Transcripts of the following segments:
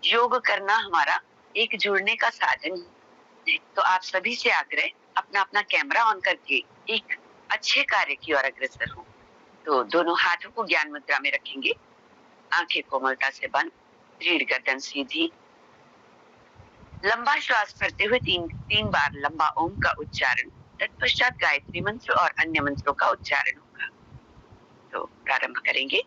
योग करना हमारा एक जुड़ने का साधन है। तो आप सभी से आग्रह, अपना-अपना कैमरा ऑन करके एक अच्छे कार्य की ओर अग्रसर हों। तो दोनों हाथों को ज्ञान मुद्रा में रखेंगे, आंखें कोमलता से बंद, रीढ़ गर्दन सीधी। लंबा श्वास भरते हुए 3 बार लंबा ओम का उच्चारण, तत्पश्चात गायत्री मंत्र और अन्य मंत्रों का उच्चारण होगा। तो प्रारंभ करेंगे।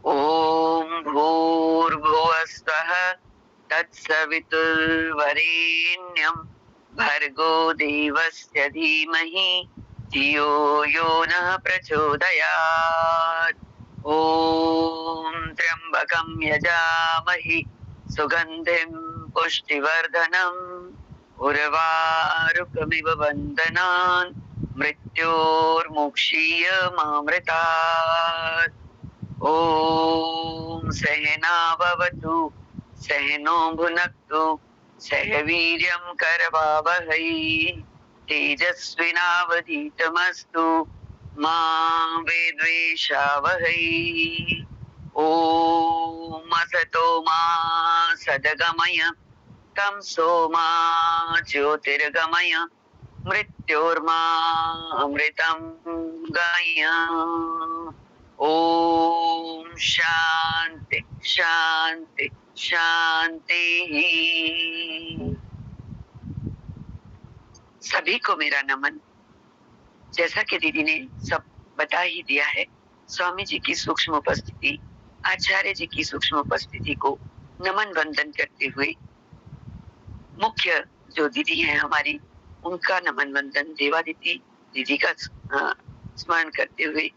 ओम भूर्भुवः स्वः तत्सवितुर्वरेण्यं भर्गो देवस्य धीमहि धियो यो नः प्रचोदयात्। ओम त्र्यंबकं यजामहि सुगंधिं पुष्टिवर्धनम् उर्वारुकमिव बन्धनान् मृत्योर्मुक्षीयमामृतात्। ओम सहना भवतु सहनो भुनक्तु सह वीर्यं करवावहै तेजस्विनावधीतमस्तु मा विद्विषावहै। ओम असतो मा सद्गमय तमसो मा ज्योतिर्गमय मृत्योर्मा अमृतं गमय। ओम शांति शांति शांति। सभी को मेरा नमन। जैसा कि दीदी ने सब बता ही दिया है, स्वामी जी की सूक्ष्म उपस्थिति, आचार्य जी की सूक्ष्म उपस्थिति को नमन वंदन करते हुए, मुख्य जो दीदी है हमारी, उनका नमन वंदन, देवादिति दीदी का स्मरण करते हुए,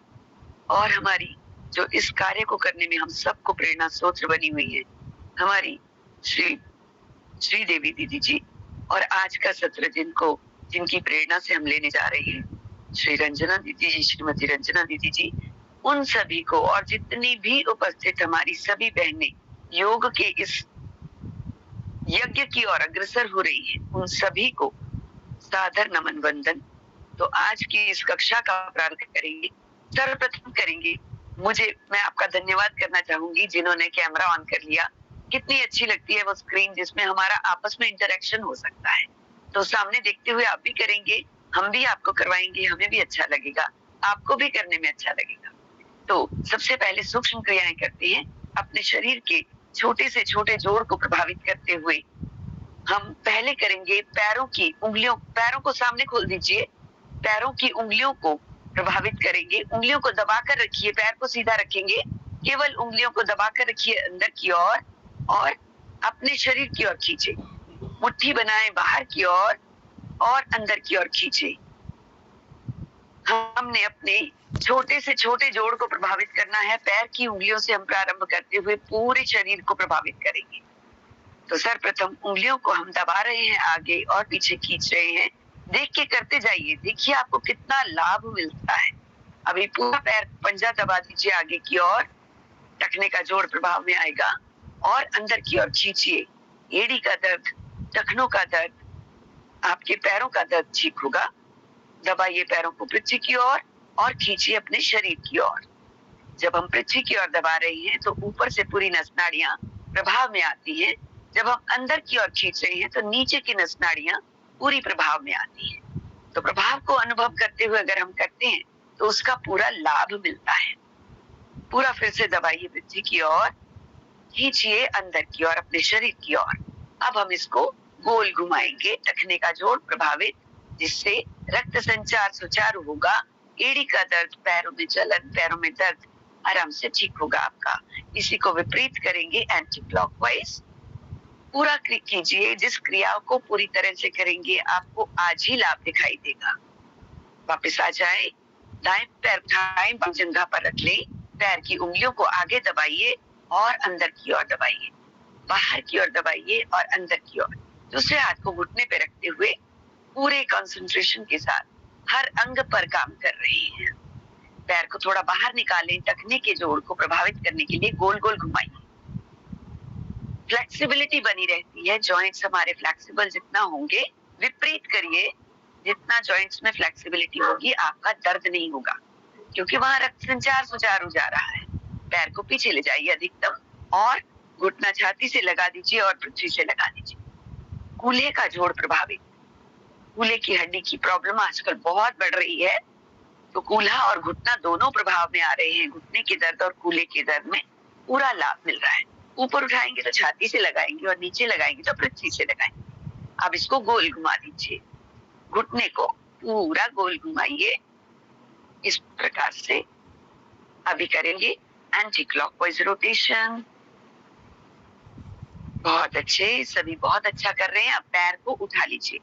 और हमारी जो इस कार्य को करने में हम सबको प्रेरणा स्रोत बनी हुई है, हमारी श्री देवी दीदी जी, और आज का सत्र जिनकी प्रेरणा से हम लेने जा रहे हैं, श्री रंजना दीदी जी, श्रीमती रंजना दीदी जी, उन सभी को, और जितनी भी उपस्थित हमारी सभी बहनें योग के इस यज्ञ की ओर अग्रसर हो रही है, उन सभी को सादर नमन वंदन। तो आज की इस कक्षा का प्रारंभ करेंगे। सर्वप्रथम करेंगे, मैं आपका धन्यवाद करना चाहूंगी जिन्होंने कैमरा ऑन कर लिया। कितनी अच्छी लगती है वो स्क्रीन जिसमें हमारा आपस में इंटरेक्शन हो सकता है। तो सामने देखते हुए आप भी करेंगे, हम भी आपको करवाएंगे, हमें भी अच्छा लगेगा, आपको भी करने में अच्छा लगेगा। तो सबसे पहले सूक्ष्म क्रियाएं करते हैं। अपने शरीर के छोटे से छोटे जोड़ को प्रभावित करते हुए हम पहले करेंगे पैरों की उंगलियों, पैरों को सामने खोल दीजिए, पैरों की उंगलियों को प्रभावित करेंगे। उंगलियों को दबाकर रखिए, पैर को सीधा रखेंगे, केवल उंगलियों को दबाकर रखिए अंदर की ओर, और अपने शरीर की ओर खींचे। मुट्ठी बनाएं बाहर की ओर और अंदर की ओर खींचे। हमने अपने छोटे से छोटे जोड़ को प्रभावित करना है। पैर की उंगलियों से हम प्रारंभ करते हुए पूरे शरीर को प्रभावित करेंगे। तो सर्वप्रथम उंगलियों को हम दबा रहे हैं, आगे और पीछे खींच रहे हैं। देख के करते जाइए, देखिए आपको कितना लाभ मिलता है। अभी पूरा पैर पंजा दबा दीजिए आगे की ओर, टखने का जोड़ प्रभाव में आएगा, और अंदर की ओर खींचिए। एड़ी का दर्द, टखनों का दर्द, आपके पैरों का दर्द ठीक होगा। दबाइए पैरों को पृथ्वी की ओर और खींचिए अपने शरीर की ओर। जब हम पृथ्वी की ओर दबा रहे हैं तो ऊपर से पूरी नस नाड़ियां प्रभाव में आती हैं। जब हम अंदर की ओर खींच रहे हैं तो नीचे की नस नाड़ियां पूरी प्रभाव में आती हैं। तो प्रभाव को अनुभव करते हुए अगर हम करते हैं तो उसका पूरा लाभ मिलता है। पूरा फिर से दबाइए वृद्धि की ओर, खींचिए अंदर की ओर अपने शरीर की ओर। अब हम इसको गोल घुमाएंगे, टखने का जोड़ प्रभावित, जिससे रक्त संचार सुचारू होगा। एड़ी का दर्द, पैरों में जलन, पैरों में दर्द आराम से ठीक होगा आपका। इसी को विपरीत करेंगे एंटी क्लॉकवाइज। पूरा कीजिए, जिस क्रिया को पूरी तरह से करेंगे आपको आज ही लाभ दिखाई देगा। वापस आ जाए, दाएं पैर उठाएं, बाएं जंघा पर रख ले, पैर की उंगलियों को आगे दबाइए और अंदर की ओर दबाइए, बाहर की ओर दबाइए और अंदर की ओर। दूसरे हाथ को घुटने पे रखते हुए पूरे कंसंट्रेशन के साथ हर अंग पर काम कर रहे हैं। पैर को थोड़ा बाहर निकालें, टखने के जोड़ को प्रभावित करने के लिए गोल गोल घुमाइए। फ्लेक्सिबिलिटी बनी रहती है, जॉइंट्स हमारे फ्लेक्सिबल जितना होंगे, विपरीत करिए, जितना जॉइंट्स में फ्लेक्सिबिलिटी होगी आपका दर्द नहीं होगा, क्योंकि वहां रक्त संचार सुचारू जा रहा है। पैर को पीछे ले जाइए अधिकतम और घुटना छाती से लगा दीजिए और पृथ्वी से लगा दीजिए। कूल्हे का जोड़ प्रभावित, कूल्हे की हड्डी की प्रॉब्लम आजकल बहुत बढ़ रही है, तो कूल्हा और घुटना दोनों प्रभाव में आ रहे हैं। घुटने के दर्द और कूल्हे के दर्द में पूरा लाभ मिल रहा है। ऊपर उठाएंगे तो छाती से लगाएंगे और नीचे लगाएंगे तो पृथ्वी से लगाएंगे। अब इसको गोल घुमा दीजिए, घुटने को पूरा गोल घुमाइए इस प्रकार से। अभी करेंगे एंटी क्लॉकवाइज रोटेशन। बहुत अच्छे, सभी बहुत अच्छा कर रहे हैं। अब पैर को उठा लीजिए,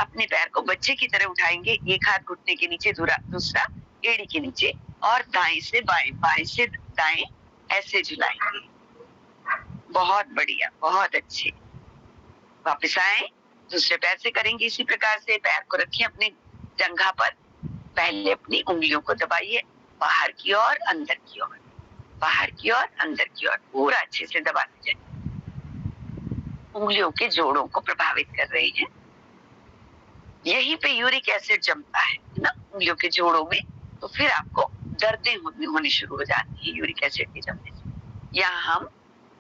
अपने पैर को बच्चे की तरह उठाएंगे। एक हाथ घुटने के नीचे, दूसरा एड़ी के नीचे, और दाएं से बाएं, बाएं से दाएं ऐसे झुलाएंगे। बहुत बढ़िया, बहुत अच्छे। वापस आए, दूसरे पैर से करेंगे इसी प्रकार से। पैर को रखिए अपने जंघा पर, पहले अपनी उंगलियों को दबाइए, बाहर की ओर, अंदर की ओर, बाहर की ओर, अंदर की ओर, पूरा अच्छे से दबा दीजिए। उंगलियों के जोड़ों को प्रभावित कर रहे हैं। यहीं पे यूरिक एसिड जमता है ना उंगलियों के जोड़ों में, तो फिर आपको दर्दें होनी शुरू हो जाती है यूरिक एसिड के जमने से। यहाँ हम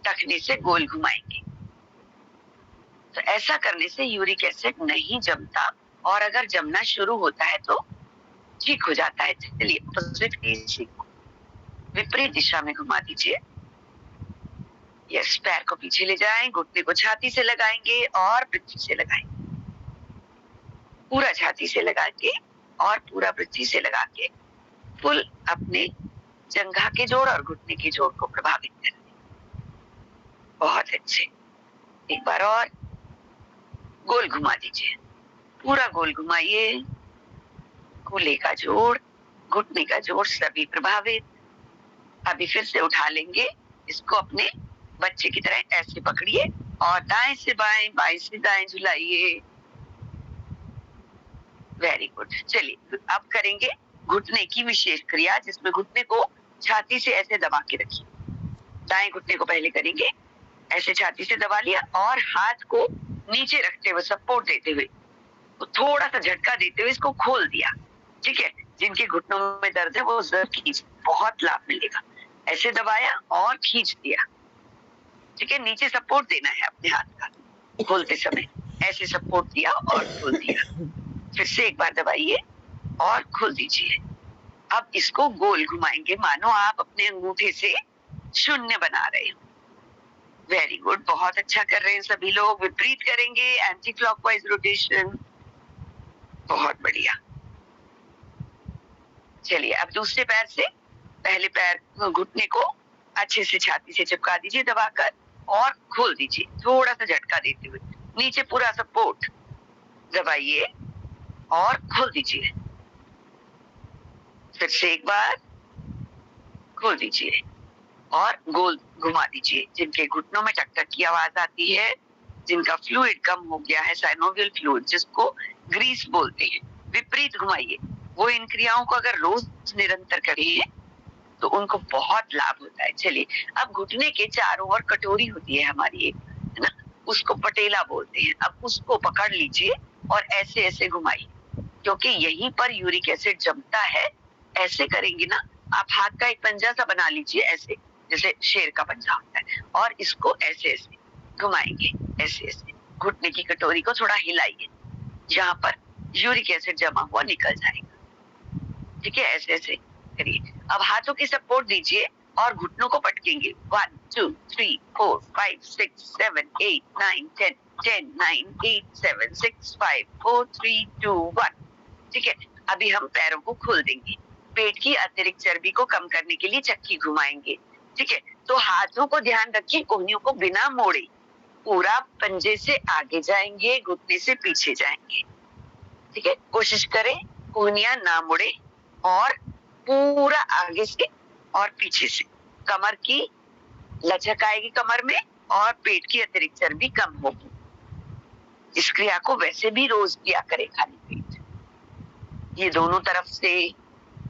टखने से गोल घुमाएंगे, तो ऐसा करने से यूरिक एसिड नहीं जमता, और अगर जमना शुरू होता है तो ठीक हो जाता है। चलिए अपोजिट विपरीत दिशा में घुमा दीजिए। यस, पैर को पीछे ले जाएं, घुटने को छाती से लगाएंगे और पृथ्वी से लगाएंगे। पूरा छाती से लगा के और पूरा पृथ्वी से लगा के फुल अपने जंघा के जोड़ और घुटने के जोड़ को प्रभावित करें। बहुत अच्छे। एक बार और गोल घुमा दीजिए, पूरा गोल घुमाइए। कूल्हे का जोड़, घुटने का जोड़ सभी प्रभावित। अभी फिर से उठा लेंगे इसको, अपने बच्चे की तरह ऐसे पकड़िए और दाएं से बाएं, बाएं से दाएं झुलाइए। Very good. चलिए अब करेंगे घुटने की विशेष क्रिया, जिसमें घुटने को छाती से ऐसे दबा के रखिए। दाएं घुटने को पहले करेंगे, ऐसे छाती से दबा लिया और हाथ को नीचे रखते हुए, सपोर्ट देते हुए, तो थोड़ा सा झटका देते हुए इसको खोल दिया। ठीक है, जिनके घुटनों में दर्द है वो जरूर खींच, बहुत लाभ मिलेगा। ऐसे दबाया और खींच दिया। ठीक है, नीचे सपोर्ट देना है अपने हाथ का खोलते समय, ऐसे सपोर्ट दिया और खोल दिया। फिर से एक बार दबाइए और खोल दीजिए। अब इसको गोल घुमाएंगे, मानो आप अपने अंगूठे से शून्य बना रहे हो। वेरी गुड, बहुत अच्छा कर रहे हैं सभी लोग। विपरीत करेंगे एंटी क्लॉकवाइज रोटेशन। बहुत बढ़िया। चलिए अब दूसरे पैर से, पहले पैर घुटने को अच्छे से छाती से चिपका दीजिए दबाकर और खोल दीजिए, थोड़ा सा झटका देते हुए। नीचे पूरा सपोर्ट दबाइए और खोल दीजिए। फिर से एक बार खोल दीजिए और गोल घुमा दीजिए। जिनके घुटनों में टक टक की आवाज आती है, जिनका फ्लूइड कम हो गया है, साइनोवियल फ्लूइड जिसको ग्रीस बोलते हैं, विपरीत घुमाइए। वो इन क्रियाओं को अगर रोज निरंतर करें तो उनको बहुत लाभ होता है। चलिए अब घुटने के चारों ओर कटोरी होती है हमारी एक, है ना, उसको पटेला बोलते हैं। अब उसको पकड़ लीजिए और ऐसे ऐसे घुमाइए, क्योंकि यहीं पर यूरिक एसिड जमता है। ऐसे करेंगे ना, आप हाथ का एक पंजा सा बना लीजिए, ऐसे जैसे शेर का पंजा होता है, और इसको ऐसे ऐसे घुमाएंगे, ऐसे ऐसे घुटने की कटोरी को थोड़ा हिलाइए, जहां पर यूरिक एसिड जमा हुआ निकल जाएगा। ठीक है, ऐसे ऐसे करिए। अब हाथों की सपोर्ट दीजिए और घुटनों को पटकेंगे। 1 2 3 4 5 6 7 8 9 10 10 9 8 7 6 5 4 3 2 1। ठीक है, अभी हम पैरों को खोल देंगे। पेट की अतिरिक्त चर्बी को कम करने के लिए चक्की घुमाएंगे। ठीक है, तो हाथों को ध्यान रखिए, कोहनियों को बिना मोड़े पूरा पंजे से आगे जाएंगे, घुटने से पीछे जाएंगे। ठीक है, कोशिश करें कोहनियां ना मुड़े और पूरा आगे से और पीछे से। कमर की लचक आएगी कमर में और पेट की अतिरिक्त चर्बी कम होगी। इस क्रिया को वैसे भी रोज किया करें खाली पेट। ये दोनों तरफ से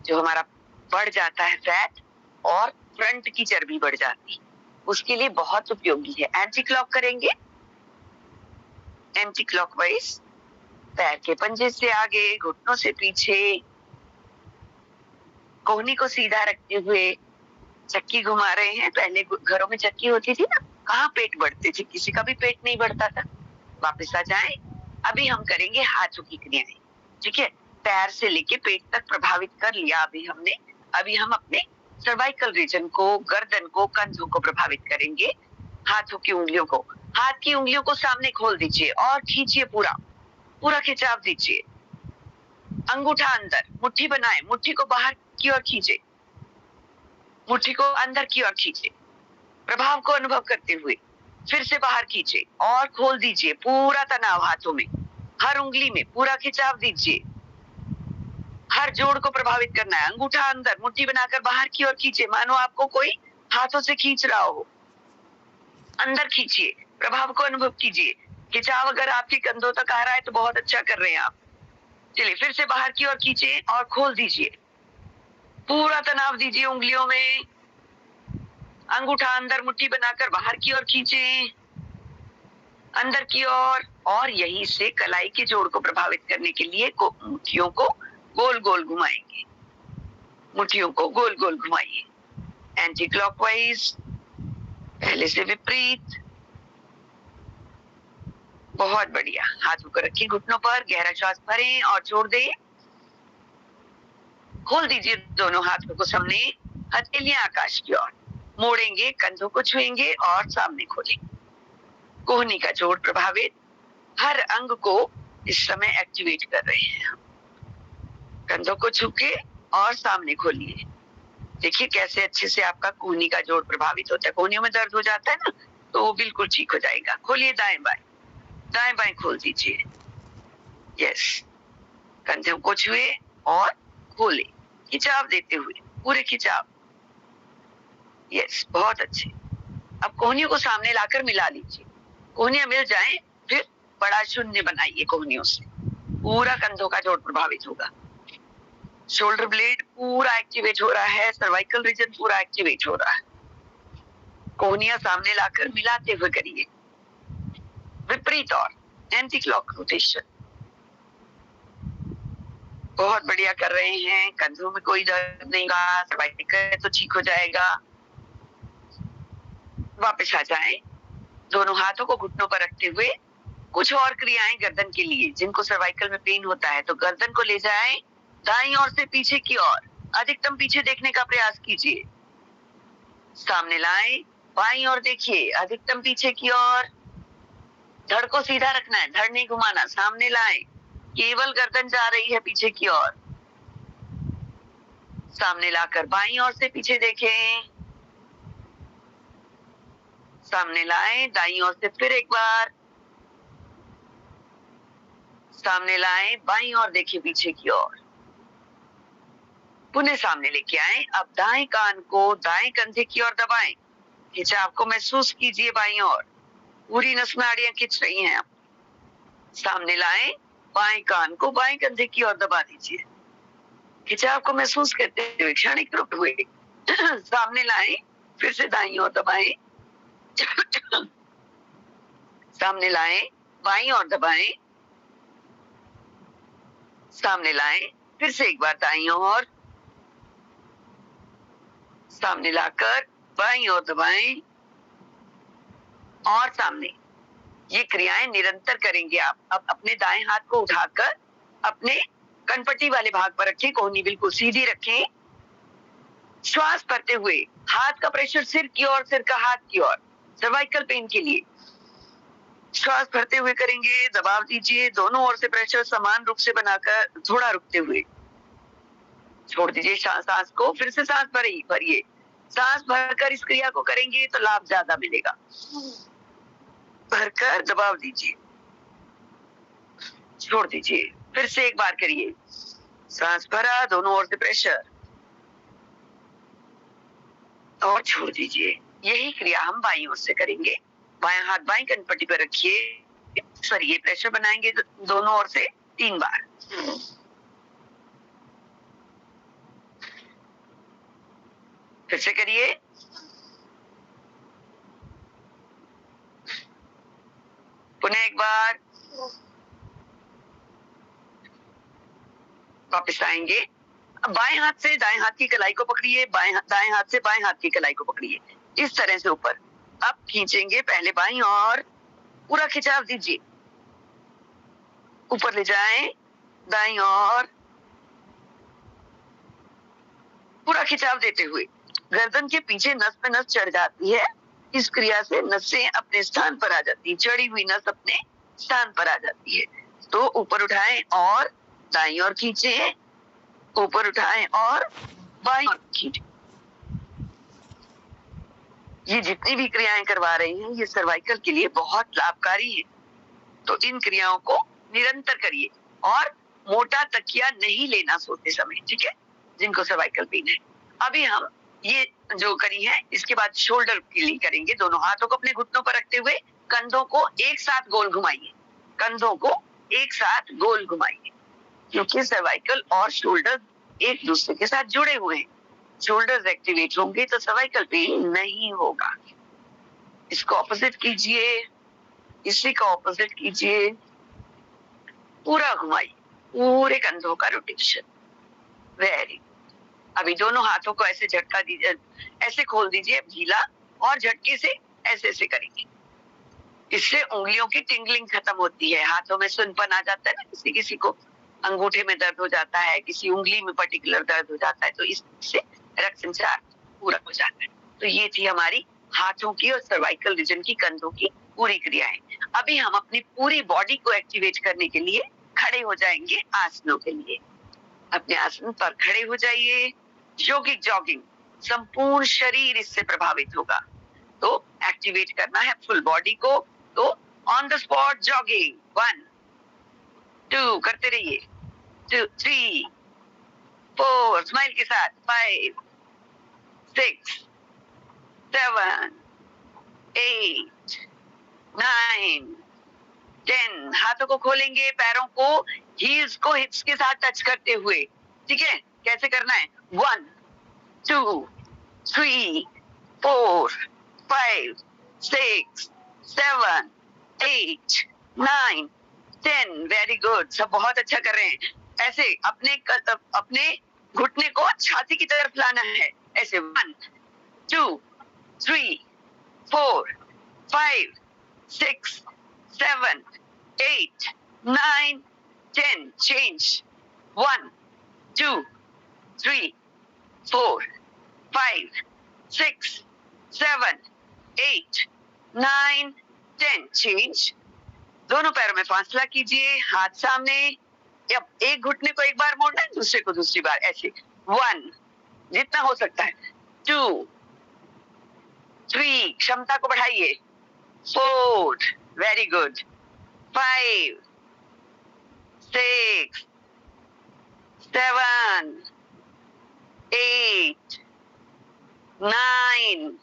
जो हमारा बढ़ जाता है फैट और फ्रंट की चर्बी बढ़ जाती है, उसके लिए बहुत उपयोगी है। एंटी क्लॉक करेंगे, एंटी क्लॉकवाइज, पैर के पंजे से आगे, घुटनों से पीछे, कोहनी को सीधा रखते हुए चक्की घुमा रहे हैं। पहले घरों में चक्की होती थी ना, कहाँ पेट बढ़ते थे, किसी का भी पेट नहीं बढ़ता था। वापस आ जाएं। अभी हम करेंगे हाथों की क्रियाएं। ठीक है, पैर से लेके पेट तक प्रभावित कर लिया अभी हमने। अभी हम अपने सर्वाइकल रीजन को, गर्दन को, कंधों को प्रभावित करेंगे। हाथों की उंगलियों को, हाथ की उंगलियों को सामने खोल दीजिए और खींचिए, पूरा पूरा खिंचाव दीजिए। अंगूठा अंदर, मुट्ठी बनाए, मुट्ठी को बाहर की ओर खींचे, मुट्ठी को अंदर की ओर खींचे, प्रभाव को अनुभव करते हुए फिर से बाहर खींचे और खोल दीजिए। पूरा तनाव हाथों में, हर उंगली में पूरा खिंचाव दीजिए। हर जोड़ को प्रभावित करना है। अंगूठा अंदर, मुट्ठी बनाकर बाहर की ओर खींचे, मानो आपको कोई हाथों से खींच रहा हो। अंदर खींचिए, प्रभाव को अनुभव कीजिए। खिंचाव अगर आपके कंधों तक आ रहा है तो बहुत अच्छा कर रहे हैं आप। चलिए, फिर से बाहर की ओर खींचे और खोल दीजिए। पूरा तनाव दीजिए उंगलियों में। अंगूठा अंदर, मुट्ठी बनाकर बाहर की ओर खींचे, अंदर की ओर। और यहीं से कलाई के जोड़ को प्रभावित करने के लिए मुट्ठियों को गोल गोल घुमाएंगे। मुट्ठियों को गोल गोल घुमाइए, एंटी क्लॉकवाइज, पहले से विपरीत। बहुत बढ़िया। हाथों को रखिए घुटनों पर, गहरा श्वास भरें और छोड़ दें। खोल दीजिए दोनों हाथों को सामने, हथेलियां आकाश की ओर, मोड़ेंगे, कंधों को छुएंगे और सामने खोलेंगे। कोहनी का जोड़ प्रभावित, हर अंग को इस समय एक्टिवेट कर रहे हैं। कंधों को छू के और सामने खोलिए। देखिए कैसे अच्छे से आपका कोहनी का जोड़ प्रभावित होता है। कोहनियों में दर्द हो जाता है ना, तो वो बिल्कुल ठीक हो जाएगा। खोलिए दाएं बाएं, दाएं बाएं खोल दीजिए। यस, कंधों को छुए और खोले, खिंचाव देते हुए, पूरे खिंचाव। यस, बहुत अच्छे। अब कोहनियों को सामने लाकर मिला लीजिए। कोहनियां मिल जाएं, फिर बड़ा शून्य बनाइए कोहनियों से। पूरा कंधों का जोड़ प्रभावित होगा। शोल्डर ब्लेड पूरा एक्टिवेट हो रहा है, सर्वाइकल रीजन पूरा एक्टिवेट हो रहा है। कोहनियां सामने लाकर मिलाते हुए करिए। विपरीत और एंटी क्लॉक रोटेशन। बहुत बढ़िया कर रहे हैं। कंधों में कोई दर्द नहीं होगा, सर्वाइकल तो ठीक हो जाएगा। वापस आ जाएं। दोनों हाथों को घुटनों पर रखते हुए कुछ और क्रियाएं गर्दन के लिए। जिनको सर्वाइकल में पेन होता है तो गर्दन को ले जाएं दाईं ओर से पीछे की ओर, अधिकतम पीछे देखने का प्रयास कीजिए। सामने लाएं, बाईं ओर देखिए, अधिकतम पीछे की ओर। धड़ को सीधा रखना है, धड़ नहीं घुमाना। सामने लाएं, केवल गर्दन जा रही है पीछे की ओर। सामने लाकर बाईं ओर से पीछे देखें। सामने लाएं, दाईं ओर से फिर एक बार। सामने लाएं, बाईं ओर देखिए पीछे की ओर। पुनः सामने लेके आए। अब दाएं कान को दाएं कंधे की ओर दबाएं। खिंचाव को महसूस कीजिए बाईं ओर। पूरी नस नाड़ियां खिंच रही हैं। आप सामने लाएं, बाएं कान को बाएं कंधे की ओर दबा दीजिए। खिंचाव को महसूस करते हुए क्षणिक रुके हुए सामने लाएं, फिर से दाईं ओर दबाएं। सामने लाएं, बाईं ओर दबाएं। सामने लाएं, फिर से एक बार दाईं ओर। सामने लाकर बाईं ओर दबाएं और सामने। ये क्रियाएं निरंतर करेंगे आप। अब अपने दाएं हाथ को उठाकर अपने कनपट्टी वाले भाग पर रखें, कोहनी बिल्कुल सीधी रखें। श्वास भरते हुए हाथ का प्रेशर सिर की ओर, सिर का हाथ की ओर, सर्वाइकल पेन के लिए श्वास भरते हुए करेंगे, दबाव दीजिए, दोनों ओर से प्रेशर समान रूप से बनाकर थोड़ा रुकते हुए छोड़ दीजिए सांस को। फिर से सांस भरिए, सांस भरकर इस क्रिया को करेंगे तो लाभ ज्यादा मिलेगा। भरकर दबाव दीजिए, छोड़ दीजिए, फिर से एक बार करिए, सांस भरा, दोनों ओर से प्रेशर और छोड़ दीजिए। यही क्रिया हम बाईं ओर से करेंगे। बायां हाथ बाईं कनपट्टी पर रखिए, ये प्रेशर बनाएंगे दोनों ओर से 3 बार। फिर से करिए, पुनः एक बार, वापस आएंगे। अब बाएं हाथ से दाएं हाथ की कलाई को पकड़िए, दाएं हाथ से बाएं हाथ की कलाई को पकड़िए, इस तरह से ऊपर। अब खींचेंगे पहले बाईं और पूरा खिंचाव दीजिए, ऊपर ले जाएं, दाईं और पूरा खिंचाव देते हुए गर्दन के पीछे नस पे नस चढ़ जाती है। इस क्रिया से नसें अपने स्थान पर आ जाती है, चढ़ी हुई नस अपने स्थान पर आ जाती है। तो ऊपर उठाएं और दाईं ओर खींचे, ऊपर उठाएं और बाईं ओर खींचे। ये जितनी भी क्रियाएं करवा रही हैं, ये सर्वाइकल के लिए बहुत लाभकारी है। तो इन क्रियाओं को निरंतर करिए और मोटा तकिया नहीं लेना सोते समय, ठीक है, जिनको सर्वाइकल पेन है। अभी हम ये जो करी है, इसके बाद शोल्डर के लिए करेंगे। दोनों हाथों को अपने घुटनों पर रखते हुए कंधों को एक साथ गोल घुमाइए, कंधों को एक साथ गोल घुमाइए, क्योंकि सर्वाइकल और शोल्डर एक दूसरे के साथ जुड़े हुए हैं। शोल्डर एक्टिवेट होंगे तो सर्वाइकल पेन नहीं होगा। इसको ऑपोजिट कीजिए, इसी का ऑपोजिट कीजिए, पूरा घुमाइए, पूरे कंधों का रोटेशन। वेरी। अभी दोनों हाथों को ऐसे झटका दीजिए, ऐसे खोल दीजिए ढीला, और झटके से ऐसे ऐसे करेंगे। इससे उंगलियों की टिंगलिंग खत्म होती है। हाथों में सुनपन आ जाता है ना, किसी किसी को अंगूठे में दर्द हो जाता है, किसी उंगली में पर्टिकुलर दर्द हो जाता है, तो इससे रक्त संचार पूरा हो जाता है। तो ये थी हमारी हाथों की और सर्वाइकल रीजन की, कंधों की पूरी क्रियाएं। अभी हम अपनी पूरी बॉडी को एक्टिवेट करने के लिए खड़े हो जाएंगे आसनों के लिए। अपने आसन पर खड़े हो जाइए। योगिक जॉगिंग, संपूर्ण शरीर इससे प्रभावित होगा। तो एक्टिवेट करना है फुल बॉडी को, तो ऑन द स्पॉट जॉगिंग 1 2 करते रहिए, 2 3 4 स्माइल के साथ, 5 6 7 8 9 10। हाथों को खोलेंगे, पैरों को, हील्स को हिप्स के साथ टच करते हुए, ठीक है। कैसे करना है? 1 2 3 4 5 6 7 8 9 10। वेरी गुड, सब बहुत अच्छा कर रहे हैं। ऐसे अपने घुटने को छाती की तरफ लाना है, ऐसे 1 2 3 4 5 6 7 8 9 10। चेंज 1 2 3 4 5 6 7 8 9 10। चेंज। दोनों पैरों में फासला कीजिए, हाथ सामने। अब एक घुटने को एक बार मोड़ना है, दूसरे को दूसरी बार, ऐसे 1 जितना हो सकता है, 2 3 क्षमता को बढ़ाइए, 4 वेरी गुड, 5 6 7 8 9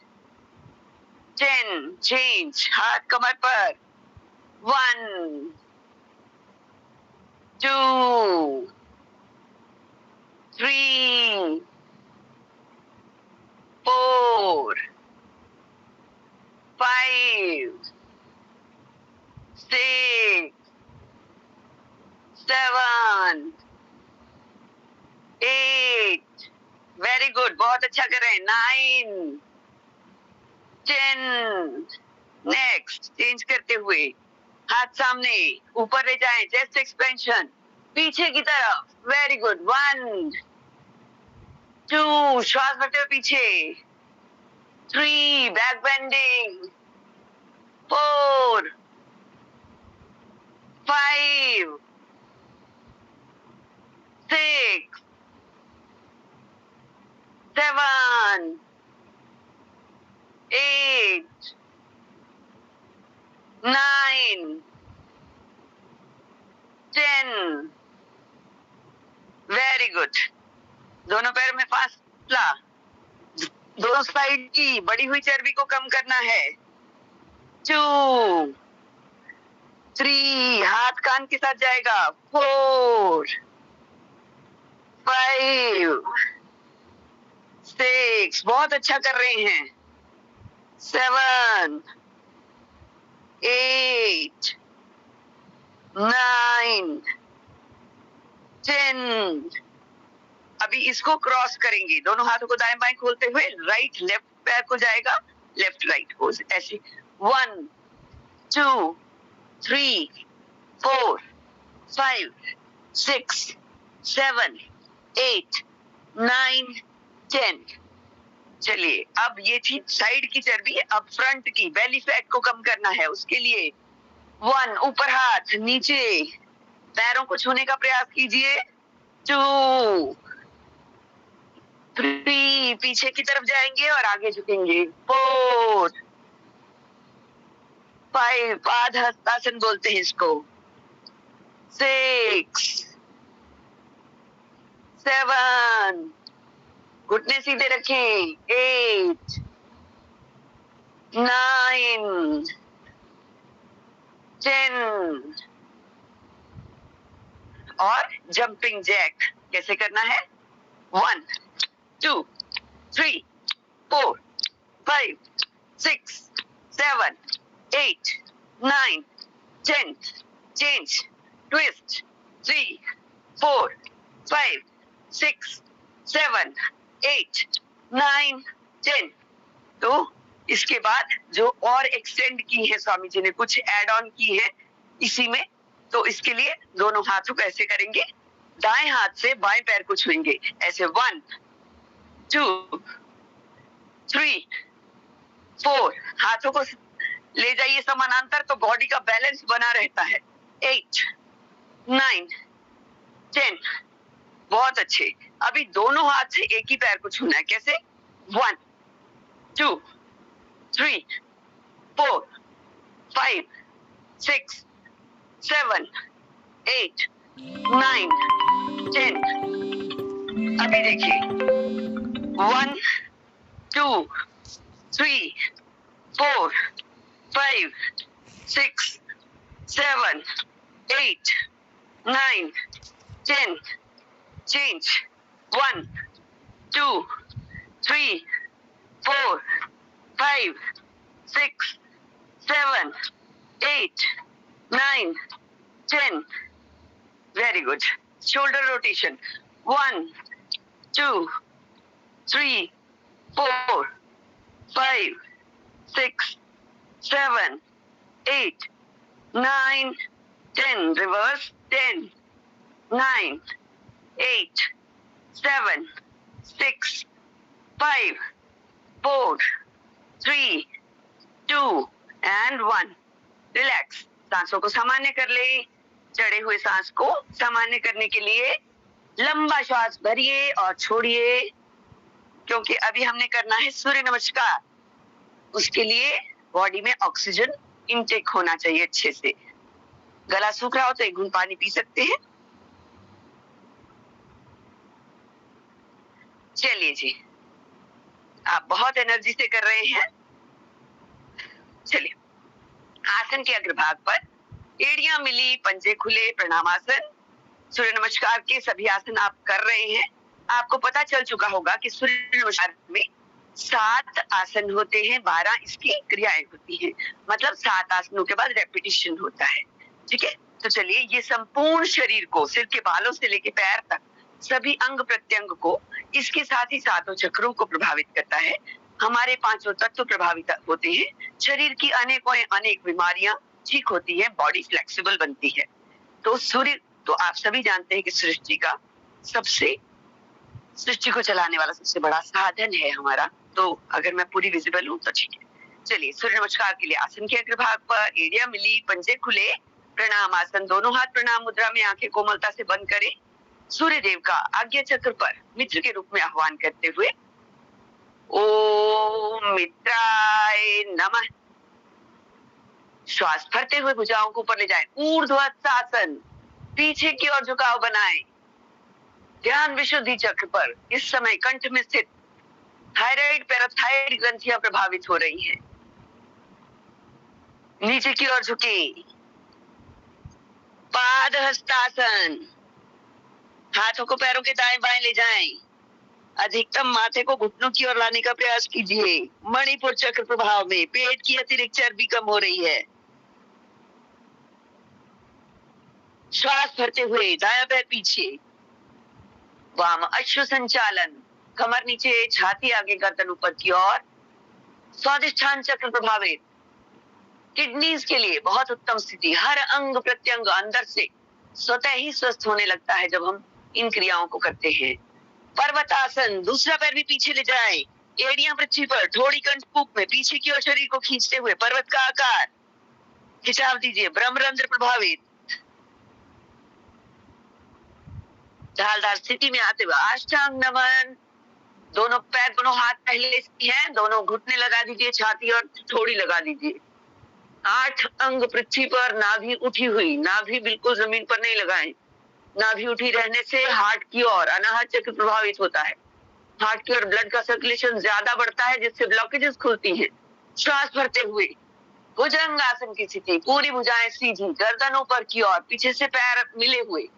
10। चेंज। हाथ कमर पर, 1 2 3 4 5 6 7 8। वेरी गुड, बहुत अच्छा कर रहे हैं, 9 10। नेक्स्ट, चेंज करते हुए हाथ सामने, ऊपर ले जाएं, चेस्ट एक्सपेंशन, पीछे की तरफ। वेरी गुड, 1 2, श्वास भरते हुए पीछे, 3, बैक बेंडिंग, 4, 5, 6, 7, 8, 9, 10. Very good. दोनों पैर में फासला, दोनों साइड की बढ़ी हुई चर्बी को कम करना है. 2, 3, हाथ कान के साथ जाएगा. 4, 5, 6, बहुत अच्छा कर रहे हैं. 7, 8, 9, 10. अभी इसको क्रॉस करेंगे, दोनों हाथों को दाएं बाएं खोलते हुए. राइट लेफ्ट पैर को जाएगा, लेफ्ट राइट को ऐसे. 1, 2, 3, 4, 5, 6, 7, 8, 9, 10. चलिए, अब ये थी साइड की चर्बी. अब फ्रंट की बेली फैट को कम करना है. उसके लिए 1, ऊपर हाथ, नीचे पैरों को छूने का प्रयास कीजिए. 2, 3, पीछे की तरफ जाएंगे और आगे झुकेंगे. 4, 5, आधा हस्तासन बोलते हैं इसको. 6, 7, घुटने सीधे रखें. 8, 9, 10. और जंपिंग जैक कैसे करना है? 1, 2, 3, 4, 5, 6, 7, 8, 9, 10. Change, twist. 3, 4, 5, 6, 7, 8, 9, 10. तो इसके बाद जो और एक्सटेंड की है स्वामी जी ने, कुछ एड ऑन की है इसी में. तो इसके लिए दोनों हाथों को ऐसे करेंगे, दाएं हाथ से बाएं पैर को छुएंगे ऐसे. 1, 2, 3, 4. हाथों को ले जाइए समानांतर, तो बॉडी का बैलेंस बना रहता है. 8, 9, 10. बहुत अच्छे. अभी दोनों हाथ से एक ही पैर को छूना है. कैसे? 1, 2, 3, 4, 5, 6, 7, 8, 9, 10. अभी देखिए. 1, 2, 3, 4, 5, 6, 7, 8, 9, 10. Change. 1, 2, 3, 4, 5, 6, 7, 8, 9, 10. Very good. Shoulder rotation. 1, 2, 3, 4, 5, 6, 7, 8, 9, 10. Reverse. 10, 9, 8, 7, 6, 5, 4, 3, 2 and 1. Relax. सांसों को सामान्य कर ले. चढ़े हुए सांस को सामान्य करने के लिए लंबा श्वास भरिए और छोड़िए, क्योंकि अभी हमने करना है सूर्य नमस्कार. उसके लिए बॉडी में ऑक्सीजन इनटेक होना चाहिए अच्छे से. गला सूख रहा हो तो 1 घूंट पानी पी सकते हैं. चलिए जी, आप बहुत एनर्जी से कर रहे हैं. चलिए, आसन के अग्रभाग पर एड़ियां मिली, पंजे खुले, प्रणामासन. सूर्य नमस्कार के सभी आसन आप कर रहे हैं. आपको पता चल चुका होगा कि सूर्य नमस्कार में 7 आसन होते हैं, 12 इसकी क्रियाएं होती हैं. मतलब 7 आसनों के बाद रेपिटेशन होता है. ठीक है. तो चलिए, ये संपूर्ण शरीर को, सिर के बालों से लेकर पैर तक सभी अंग प्रत्यंग को, इसके साथ ही 7 चक्रों को प्रभावित करता है. हमारे 5 तत्व प्रभावित होते हैं. शरीर की अनेक बीमारियां ठीक होती है, बॉडी फ्लेक्सिबल बनती है. तो सूर्य, तो आप सभी जानते हैं कि सृष्टि का सबसे सृष्टि को चलाने वाला सबसे बड़ा साधन है हमारा। तो अगर मैं पूरी विजिबल हूँ तो ठीक है। चलिए, सूर्य नमस्कार के लिए आसन के अग्रभाग पर एड़ियां मिली, पंजे खुले, प्रणाम आसन, दोनों हाथ प्रणाम मुद्रा में, आंखें कोमलता से बंद करें। सूर्य देव का आज्ञा चक्र पर मित्र के रूप में आह्वान करते हुए ओम मित्राय नमः। श्वास भरते हुए भुजाओं को ऊपर ले जाएं। ऊर्ध्वश्वासन, पीछे की ओर झुकाव बनाएं। ध्यान विशुद्धि चक्र पर इस समय कंठ में स्थित थायराइड पैराथायराइड ग्रंथियां प्रभावित हो रही हैं। नीचे की ओर झुके। पाद हस्तासन, हाथों को पैरों के दाएं बाएं ले जाएं। अधिकतम माथे को घुटनों की ओर लाने का प्रयास कीजिए। मणिपुर चक्र प्रभाव में पेट की अतिरिक्त चर्बी कम हो रही है। श्वास भरते हुए दायां पैर पीछे। वाम अश्व संचालन, कमर नीचे, छाती आगे, गर्दन ऊपर की ओर। स्वादिष्ठान चक्र प्रभावित, किडनीज के लिए बहुत उत्तम स्थिति। हर अंग प्रत्यंग अंदर से स्वतः ही स्वस्थ होने लगता है जब हम इन क्रियाओं को करते हैं। पर्वतासन, दूसरा पैर भी पीछे ले जाएं। एड़ियां पृथ्वी पर, थोड़ी कंठकूप में, पीछे की ओर शरीर को खींचते हुए पर्वत का आकार खिंचाव दीजिए। ब्रह्मरंध्र प्रभावित, ढालदार स्थिति में आते हुए अष्टांग नमन। दोनों पैर, दोनों हाथ पहले से हैं, दोनों घुटने लगा दीजिए, छाती और थोड़ी लगा दीजिए। 8 अंग पृथ्वी पर, नाभि उठी हुई, नाभि बिल्कुल जमीन पर नहीं लगाएं। नाभि उठी रहने से हार्ट की ओर अनाहत चक्र प्रभावित होता है। हार्ट की ओर ब्लड का सर्कुलेशन ज्यादा बढ़ता है, जिससे ब्लॉकेजेस खुलती हैं। श्वास भरते हुए भुजंग आसन की स्थिति, पूरी भुजाएं सीधी, गर्दन ऊपर की ओर, पीछे से पैर मिले हुए।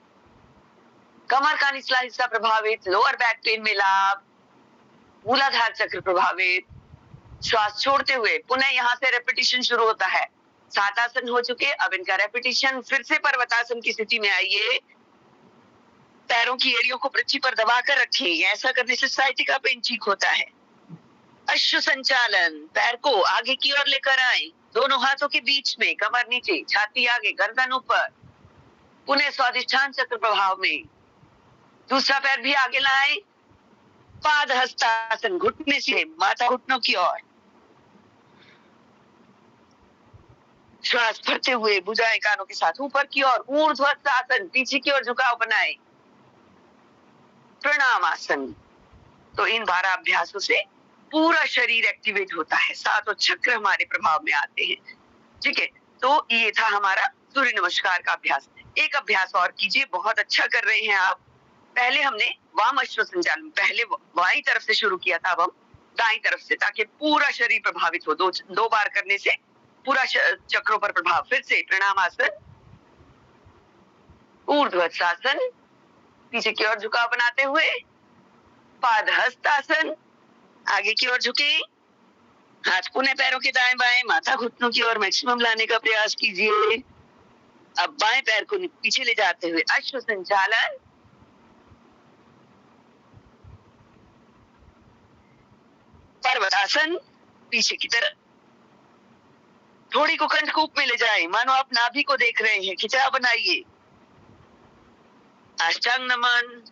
कमर का निचला हिस्सा प्रभावित, लोअर बैक पेन में लाभ, मूलाधार चक्र प्रभावित। श्वास छोड़ते हुए पुनः यहाँ से रेपिटेशन शुरू होता है। 7 आसन हो चुके, अब इनका रेपिटेशन। फिर से पर्वतासन की स्थिति में आइए। पैरों की एड़ियों को पृथ्वी पर दबाकर रखें, ऐसा करने से साइटिका पेन ठीक होता है। अश्व संचालन, पैर को आगे की ओर लेकर आए, दोनों हाथों के बीच में, कमर नीचे, छाती आगे, गर्दन ऊपर। पुनः स्वादिष्ठान चक्र प्रभाव में दूसरा पैर भी आगे लाएं। पाद हस्तासन, घुटने से माथा घुटनों की ओर। श्वास भरते हुए भुजाएं कानों के साथ ऊपर की ओर। ऊर्ध्वश्वासन, पीछे की ओर झुकाव बनाए। प्रणाम आसन। तो इन 12 अभ्यासों से पूरा शरीर एक्टिवेट होता है, 7 चक्र हमारे प्रभाव में आते हैं। ठीक है, तो ये था हमारा सूर्य नमस्कार का अभ्यास। एक अभ्यास और कीजिए, बहुत अच्छा कर रहे हैं आप। पहले हमने वाम अश्व संचालन, पहले बाईं तरफ से शुरू किया था, अब हम दाईं तरफ से, ताकि पूरा शरीर प्रभावित हो। दो बार करने से पूरा चक्रों पर प्रभाव। फिर से प्रणाम आसन, ऊर्ध्वश्वासन, पीछे की ओर झुकाव बनाते हुए, पाद हस्तासन, आगे की ओर झुके, हाथ पुनः पैरों के दाएं बाएं, माथा घुटनों की ओर मैक्सिमम लाने का प्रयास कीजिए। अब बाएं पैर को पीछे ले जाते हुए अश्व संचालन, पर्वतासन, पीछे की तरफ, थोड़ी को कंठकूप में ले जाएं, मानो आप नाभि को देख रहे हैं, खिंचाव बनाइए। अष्टांग नमन,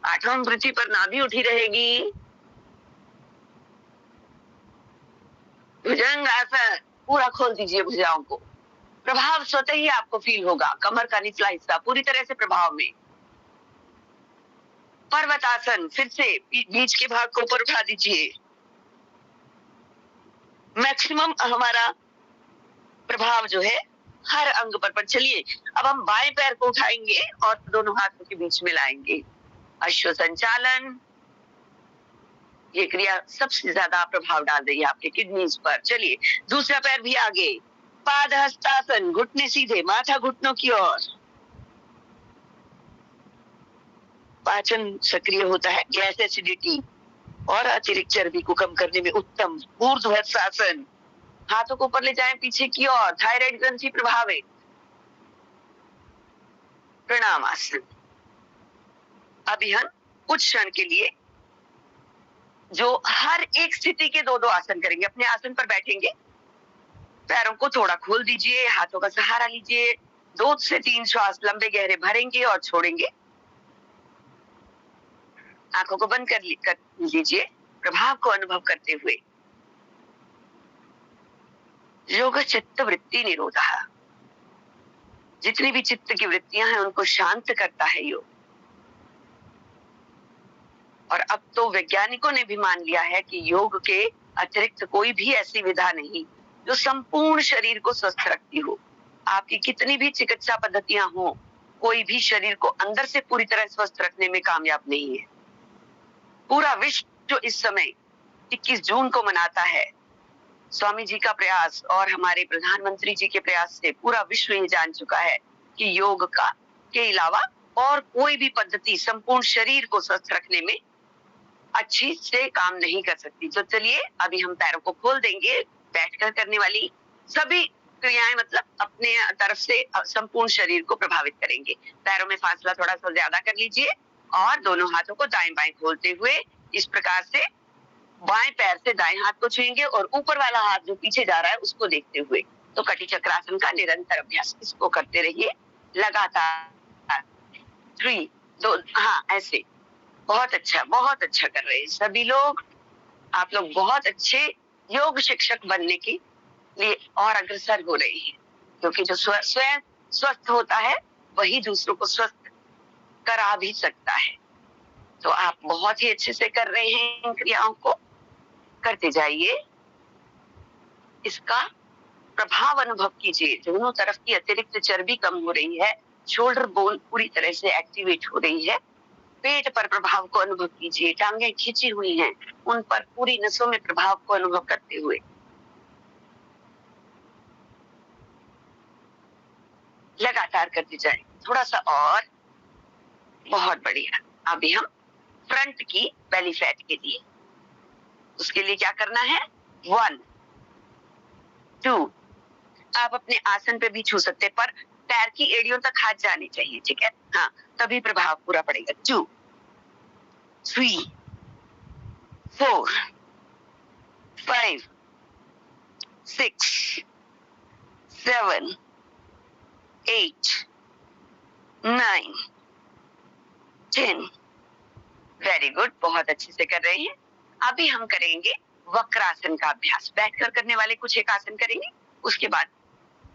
8वां पृथ्वी पर नाभि उठी रहेगी। भुजंग आसन, पूरा खोल दीजिए भुजाओं को, प्रभाव स्वतः ही आपको फील होगा। कमर का निचला हिस्सा पूरी तरह से प्रभाव में। पर्वतासन, फिर से बीच के भाग को ऊपर उठा दीजिए। मैक्सिमम हमारा प्रभाव जो है हर अंग पर चलिए, अब हम बाएं पैर को उठाएंगे और दोनों हाथों के बीच में लाएंगे। अश्व संचालन, ये क्रिया सबसे ज्यादा प्रभाव डाल रही है आपके किडनीज पर। चलिए, दूसरा पैर भी आगे, पाद हस्तासन, घुटने सीधे, माथा घुटनों की ओर। पाचन सक्रिय होता है, गैस एसिडिटी और अतिरिक्त चर्बी को कम करने में उत्तम। ऊर्ध्वश्वासन, हाथों को ऊपर ले जाएं पीछे की ओर, थायराइड ग्रंथि प्रभावित। प्रणाम आसन। अभी हम कुछ क्षण के लिए जो हर एक स्थिति के 2-2 आसन करेंगे। अपने आसन पर बैठेंगे, पैरों को थोड़ा खोल दीजिए, हाथों का सहारा लीजिए, 2 से 3 श्वास लंबे गहरे भरेंगे और छोड़ेंगे। आंखों को बंद कर लीजिए, प्रभाव को अनुभव करते हुए। योग चित्त वृत्ति निरोधः, जितनी भी चित्त की वृत्तियां हैं उनको शांत करता है योग। और अब तो वैज्ञानिकों ने भी मान लिया है कि योग के अतिरिक्त कोई भी ऐसी विधा नहीं जो संपूर्ण शरीर को स्वस्थ रखती हो। आपकी कितनी भी चिकित्सा पद्धतियां हो, कोई भी शरीर को अंदर से पूरी तरह स्वस्थ रखने में कामयाब नहीं है। पूरा विश्व जो इस समय 21 जून को मनाता है, स्वामी जी का प्रयास और हमारे प्रधानमंत्री जी के प्रयास से पूरा विश्व ये जान चुका है कि योग के अलावा और कोई भी पद्धति संपूर्ण शरीर को स्वस्थ रखने में अच्छी से काम नहीं कर सकती। तो चलिए अभी हम पैरों को खोल देंगे, बैठकर करने वाली सभी क्रियाएं मतलब अपने तरफ से संपूर्ण शरीर को प्रभावित करेंगे। पैरों में फासला थोड़ा सा ज्यादा कर लीजिए और दोनों हाथों को दाएं बाएं खोलते हुए इस प्रकार से बाएं पैर से दाएं हाथ को छुएंगे और ऊपर वाला हाथ जो पीछे जा रहा है उसको देखते हुए। तो कटी चक्रासन का निरंतर अभ्यास इसको करते रहिए लगातार। 3 2 हाँ ऐसे। बहुत अच्छा कर रहे हैं सभी लोग। आप लोग बहुत अच्छे योग शिक्षक बनने के लिए और अग्रसर हो रहे हैं, क्योंकि जो स्वयं स्वस्थ होता है वही दूसरों को स्वस्थ करा भी सकता है। तो आप बहुत ही अच्छे से कर रहे हैं इन क्रियाओं को, करते जाइए। इसका प्रभाव अनुभव कीजिए। दोनों तरफ की अतिरिक्त चर्बी कम हो रही है, शोल्डर बोन पूरी तरह से एक्टिवेट हो रही है। पेट पर प्रभाव को अनुभव कीजिए, टांगे खींची हुई हैं, उन पर पूरी नसों में प्रभाव को अनुभव करते हुए लगातार करते जाएं। थोड़ा सा और, बहुत बढ़िया। अभी हम फ्रंट की बेली फैट के लिए, उसके लिए क्या करना है, 1 2 आप अपने आसन पे भी छू सकते, पर पैर की एड़ियों तक हाथ जाने चाहिए, ठीक है, हाँ, तभी प्रभाव पूरा पड़ेगा। 2 3 4 5 6 7 8 9 10। वेरी गुड, बहुत अच्छे से कर रहे हैं। अभी हम करेंगे वक्रासन का अभ्यास। बैठकर करने वाले कुछ एक आसन करेंगे, उसके बाद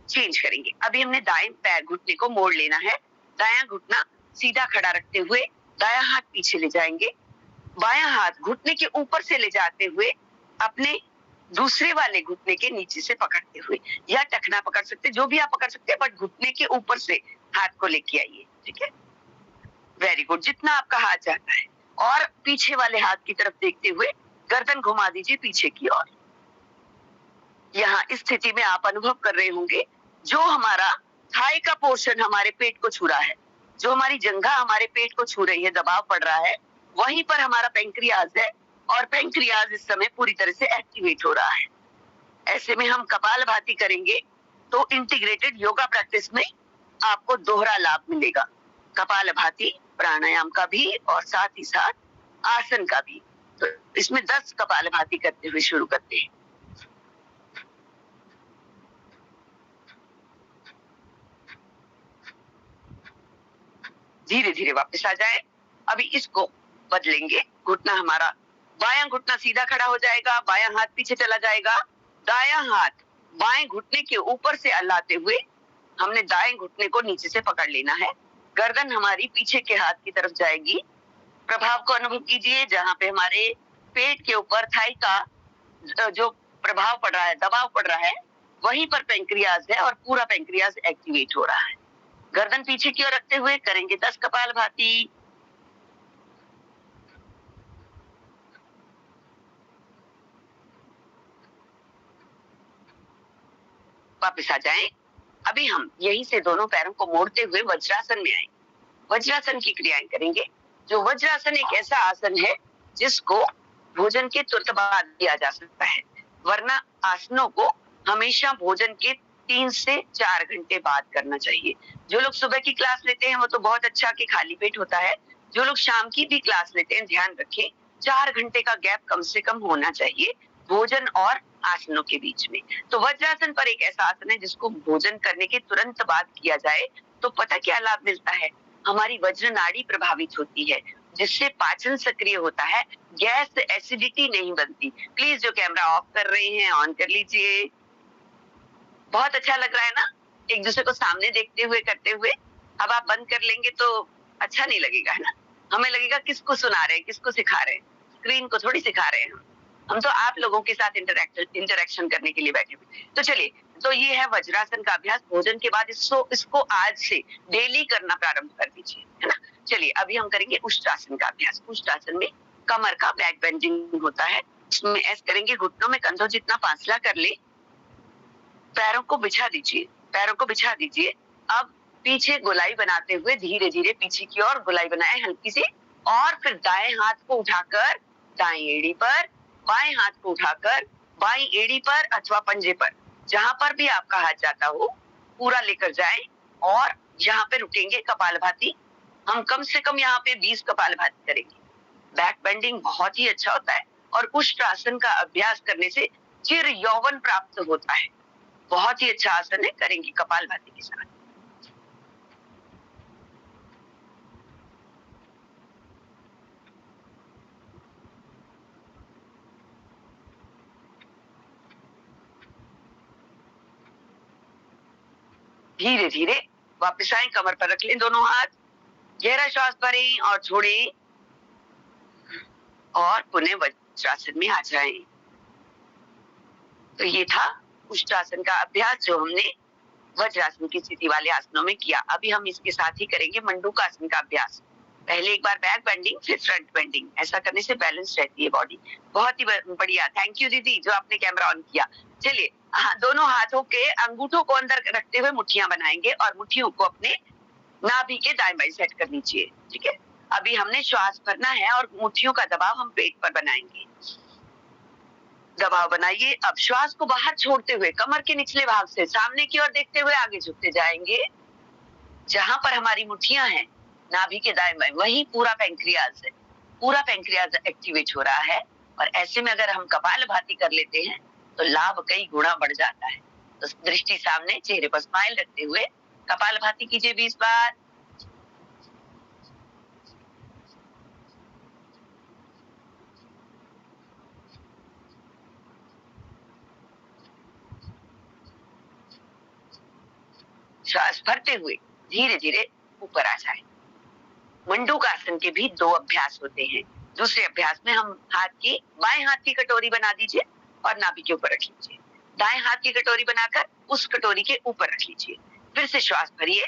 चेंज करेंगे। अभी हमने दाएं पैर घुटने को मोड़ लेना है, दायां घुटना सीधा खड़ा रखते हुए दायां हाथ पीछे ले जाएंगे, बायां हाथ घुटने के ऊपर से ले जाते हुए अपने दूसरे वाले घुटने के नीचे से पकड़ते हुए, या टखना पकड़ सकते, जो भी आप पकड़ सकते हैं, बट घुटने के ऊपर से हाथ को लेके आइए, ठीक है। वेरी गुड, जितना आपका हाथ जाता है। और पीछे वाले हाथ की तरफ देखते हुए गर्दन घुमा दीजिए पीछे की ओर। यहाँ इस स्थिति में आप अनुभव कर रहे होंगे जो हमारा थाई का पोर्शन हमारे पेट को छू रहा है, जो हमारी जंघा हमारे पेट को छू रही है, दबाव पड़ रहा है, वहीं पर हमारा पेंक्रियाज है और पेंक्रियाज इस समय पूरी तरह से एक्टिवेट हो रहा है। ऐसे में हम कपालभाति करेंगे तो इंटीग्रेटेड योगा प्रैक्टिस में आपको दोहरा लाभ मिलेगा, कपालभाति प्राणायाम का भी और साथ ही साथ आसन का भी। तो इसमें 10 कपालभाति करते हुए शुरू करते हैं। धीरे धीरे वापस आ जाए। अभी इसको बदलेंगे, घुटना हमारा बायां घुटना सीधा खड़ा हो जाएगा, बायां हाथ पीछे चला जाएगा, दायां हाथ बाएं घुटने के ऊपर से अल्लाते हुए हमने दाएं घुटने को नीचे से पकड़ लेना है। गर्दन हमारी पीछे के हाथ की तरफ जाएगी। प्रभाव को अनुभव कीजिए, जहां पे हमारे पेट के ऊपर थाई का जो प्रभाव पड़ रहा है, दबाव पड़ रहा है, वहीं पर पेंक्रियाज है और पूरा पेंक्रियाज एक्टिवेट हो रहा है। गर्दन पीछे की ओर रखते हुए करेंगे 10 कपालभाति। वापस आ जाएं। अभी हम यहीं से दोनों पैरों को मोड़ते हुए वज्रासन में आए। वज्रासन की क्रियाएं करेंगे। जो वज्रासन एक ऐसा आसन है जिसको भोजन के तुरंत बाद किया जा सकता है, वरना आसनों को हमेशा भोजन के 3 से 4 घंटे बाद करना चाहिए। जो लोग सुबह की क्लास लेते हैं वो तो बहुत अच्छा कि खाली पेट होता है। जो लोग शाम की भी क्लास लेते हैं, ध्यान रखें 4 घंटे का गैप कम से कम होना चाहिए भोजन और आसनों के बीच में। तो वज्रासन पर एक ऐसा आसन है जिसको भोजन करने के तुरंत बाद किया जाए तो पता क्या लाभ मिलता है, हमारी वज्र नाड़ी प्रभावित होती है, जिससे पाचन सक्रिय होता है, गैस एसिडिटी नहीं बनती। प्लीज जो कैमरा ऑफ कर रहे हैं ऑन कर लीजिए। बहुत अच्छा लग रहा है ना, एक दूसरे को सामने देखते हुए करते हुए। अब आप बंद कर लेंगे तो अच्छा नहीं लगेगा, है ना। हमें लगेगा किसको सुना रहे हैं, किसको सिखा रहे हैं, स्क्रीन को थोड़ी सिखा रहे हैं हम तो आप लोगों के साथ इंटरेक्शन करने के लिए बैठे हुए। तो चलिए, तो ये है वज्रासन का अभ्यास। भोजन के बाद इसको आज से डेली करना प्रारंभ कर दीजिए, है ना। चलिए अभी हम करेंगे उष्ट्रासन का अभ्यास। उष्ट्रासन में कमर का बैक बेंडिंग होता है। इसमें ऐसे करेंगे, घुटनों में कंधों जितना फासला कर ले, पैरों को बिछा दीजिए, पैरों को बिछा दीजिए। अब पीछे गोलाई बनाते हुए धीरे धीरे पीछे की ओर गोलाई बनाए हल्की सी, और फिर दाएं हाथ को उठाकर दाएं एड़ी पर, बाएं हाथ को उठाकर बाएं एड़ी पर अथवा पंजे पर, जहां पर भी आपका हाथ जाता हो पूरा लेकर जाएं, और यहाँ पे रुकेंगे कपालभाति। हम कम से कम यहाँ पे 20 कपालभाति करेंगे। बैक बेंडिंग बहुत ही अच्छा होता है, और उष्ट्रासन का अभ्यास करने से चिर यौवन प्राप्त होता है। बहुत ही अच्छा आसन है, करेंगे कपालभाति के साथ। धीरे धीरे वापस आए, कमर पर रख लें दोनों हाथ, गहरा श्वास भरें और छोड़ें, और पुनः वज्रासन में आ जाएं। तो ये था उष्ट्रासन का अभ्यास जो हमने वज्रासन की स्थिति वाले आसनों में किया। अभी हम इसके साथ ही करेंगे मंडूकासन का अभ्यास। पहले एक बार बैक बेंडिंग, फिर फ्रंट बेंडिंग। ऐसा करने से बैलेंस रहती है बॉडी। बहुत ही बढ़िया, थैंक यू दीदी जो आपने कैमरा ऑन किया। चलिए, दोनों हाथों के अंगूठों को अंदर रखते हुए मुट्ठियां बनाएंगे, और मुट्ठियों को अपने नाभि के दाएं बाएं सेट कर लीजिए। ठीक है, अभी हमने श्वास भरना है और मुट्ठियों का दबाव हम पेट पर बनाएंगे। दबाव बनाइए। अब श्वास को बाहर छोड़ते हुए कमर के निचले भाग से सामने की ओर देखते हुए आगे झुकते जाएंगे। जहां पर हमारी मुट्ठियां हैं नाभि के दाएं बाएं, वहीं पूरा पैंक्रियाज है, पूरा पैंक्रियाज एक्टिवेट हो रहा है। और ऐसे में अगर हम कपालभाति कर लेते हैं तो लाभ कई गुना बढ़ जाता है। तो दृष्टि सामने, चेहरे पर स्माइल रखते हुए कपालभाति कीजिए 20 बार। श्वास भरते हुए धीरे धीरे ऊपर आ जाए। मंडूकासन के भी 2 अभ्यास होते हैं। दूसरे अभ्यास में हम बाएं हाथ की कटोरी बना दीजिए और नाभि के ऊपर रख लीजिए। दाएं हाथ की कटोरी बनाकर उस कटोरी के ऊपर रख लीजिए। फिर से श्वास भरिए,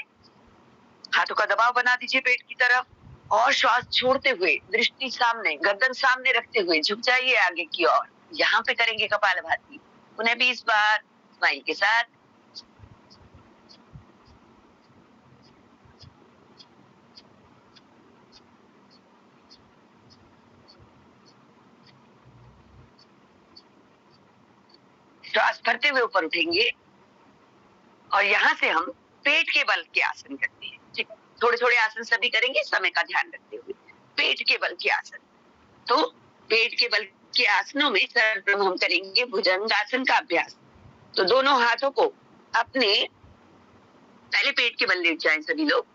हाथों का दबाव बना दीजिए पेट की तरफ, और श्वास छोड़ते हुए दृष्टि सामने, गर्दन सामने रखते हुए झुक जाइए आगे की ओर। यहाँ पे करेंगे कपालभाति पुनः 20 बार स्माइल के साथ। श्वास भरते हुए ऊपर उठेंगे, और यहाँ से हम पेट के बल के आसन करते हैं। ठीक, थोड़े थोड़े आसन सभी करेंगे, समय का ध्यान रखते हुए। पेट के बल के आसन, तो पेट के बल के आसनों में सर्वप्रथम हम करेंगे भुजंगासन का अभ्यास। तो दोनों हाथों को अपने, पहले पेट के बल लेट जाएं सभी लोग।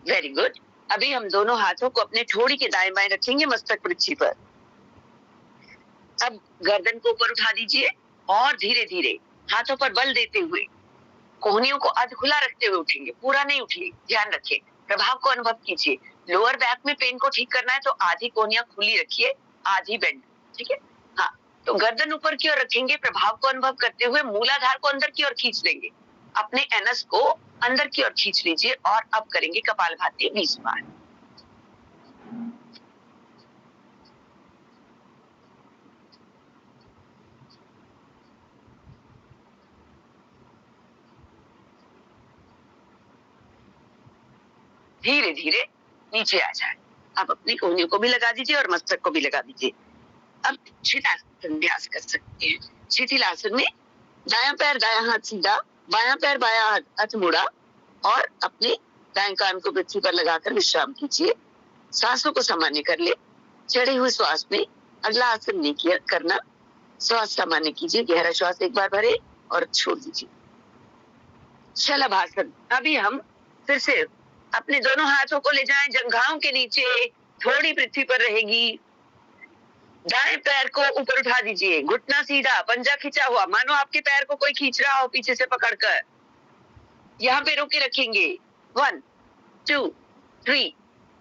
Very good. अभी हम दोनों हाथों को अपने ठोड़ी के दाएं बाएं रखेंगे मस्तक पृष्ठ पर। अब गर्दन को ऊपर उठा दीजिए, और धीरे धीरे हाथों पर बल देते हुए कोहनियों को अध खुला रखते हुए उठेंगे। पूरा नहीं उठिए, ध्यान रखिए, प्रभाव को अनुभव कीजिए। लोअर बैक में पेन को ठीक करना है तो आधी कोहनियां खुली रखिए, आधी बेंड। ठीक है, हाँ। तो गर्दन ऊपर की ओर रखेंगे, प्रभाव को अनुभव करते हुए मूलाधार को अंदर की ओर खींच लेंगे। अपने एनस को अंदर की ओर खींच लीजिए, और अब करेंगे कपालभाति 20 बार। धीरे धीरे नीचे आ जाए। आप अपनी कोहनियों को भी लगा दीजिए और मस्तक को भी लगा दीजिए। अब शिथिलासन अभ्यास कर सकते हैं। शिथिलासन में दायां पैर दायां हाथ सीधा, बायां पैर बायां हाथ मुड़ा, और अपने दाएं कान को पृथ्वी पर लगाकर विश्राम कीजिए। सांसों को सामान्य कर ले। चढ़े हुए श्वास में अगला आसन नहीं करना, श्वास सामान्य कीजिए। गहरा श्वास एक बार भरे और छोड़ दीजिए। शलभासन। अभी हम फिर से अपने दोनों हाथों को ले जाएं जंघाओं के नीचे, थोड़ी पृथ्वी पर रहेगी। दाएं पैर को ऊपर उठा दीजिए, घुटना सीधा, पंजा खींचा हुआ, मानो आपके पैर को कोई खींच रहा हो पीछे से पकड़कर। यहाँ पे रोके रखेंगे। 1 2 3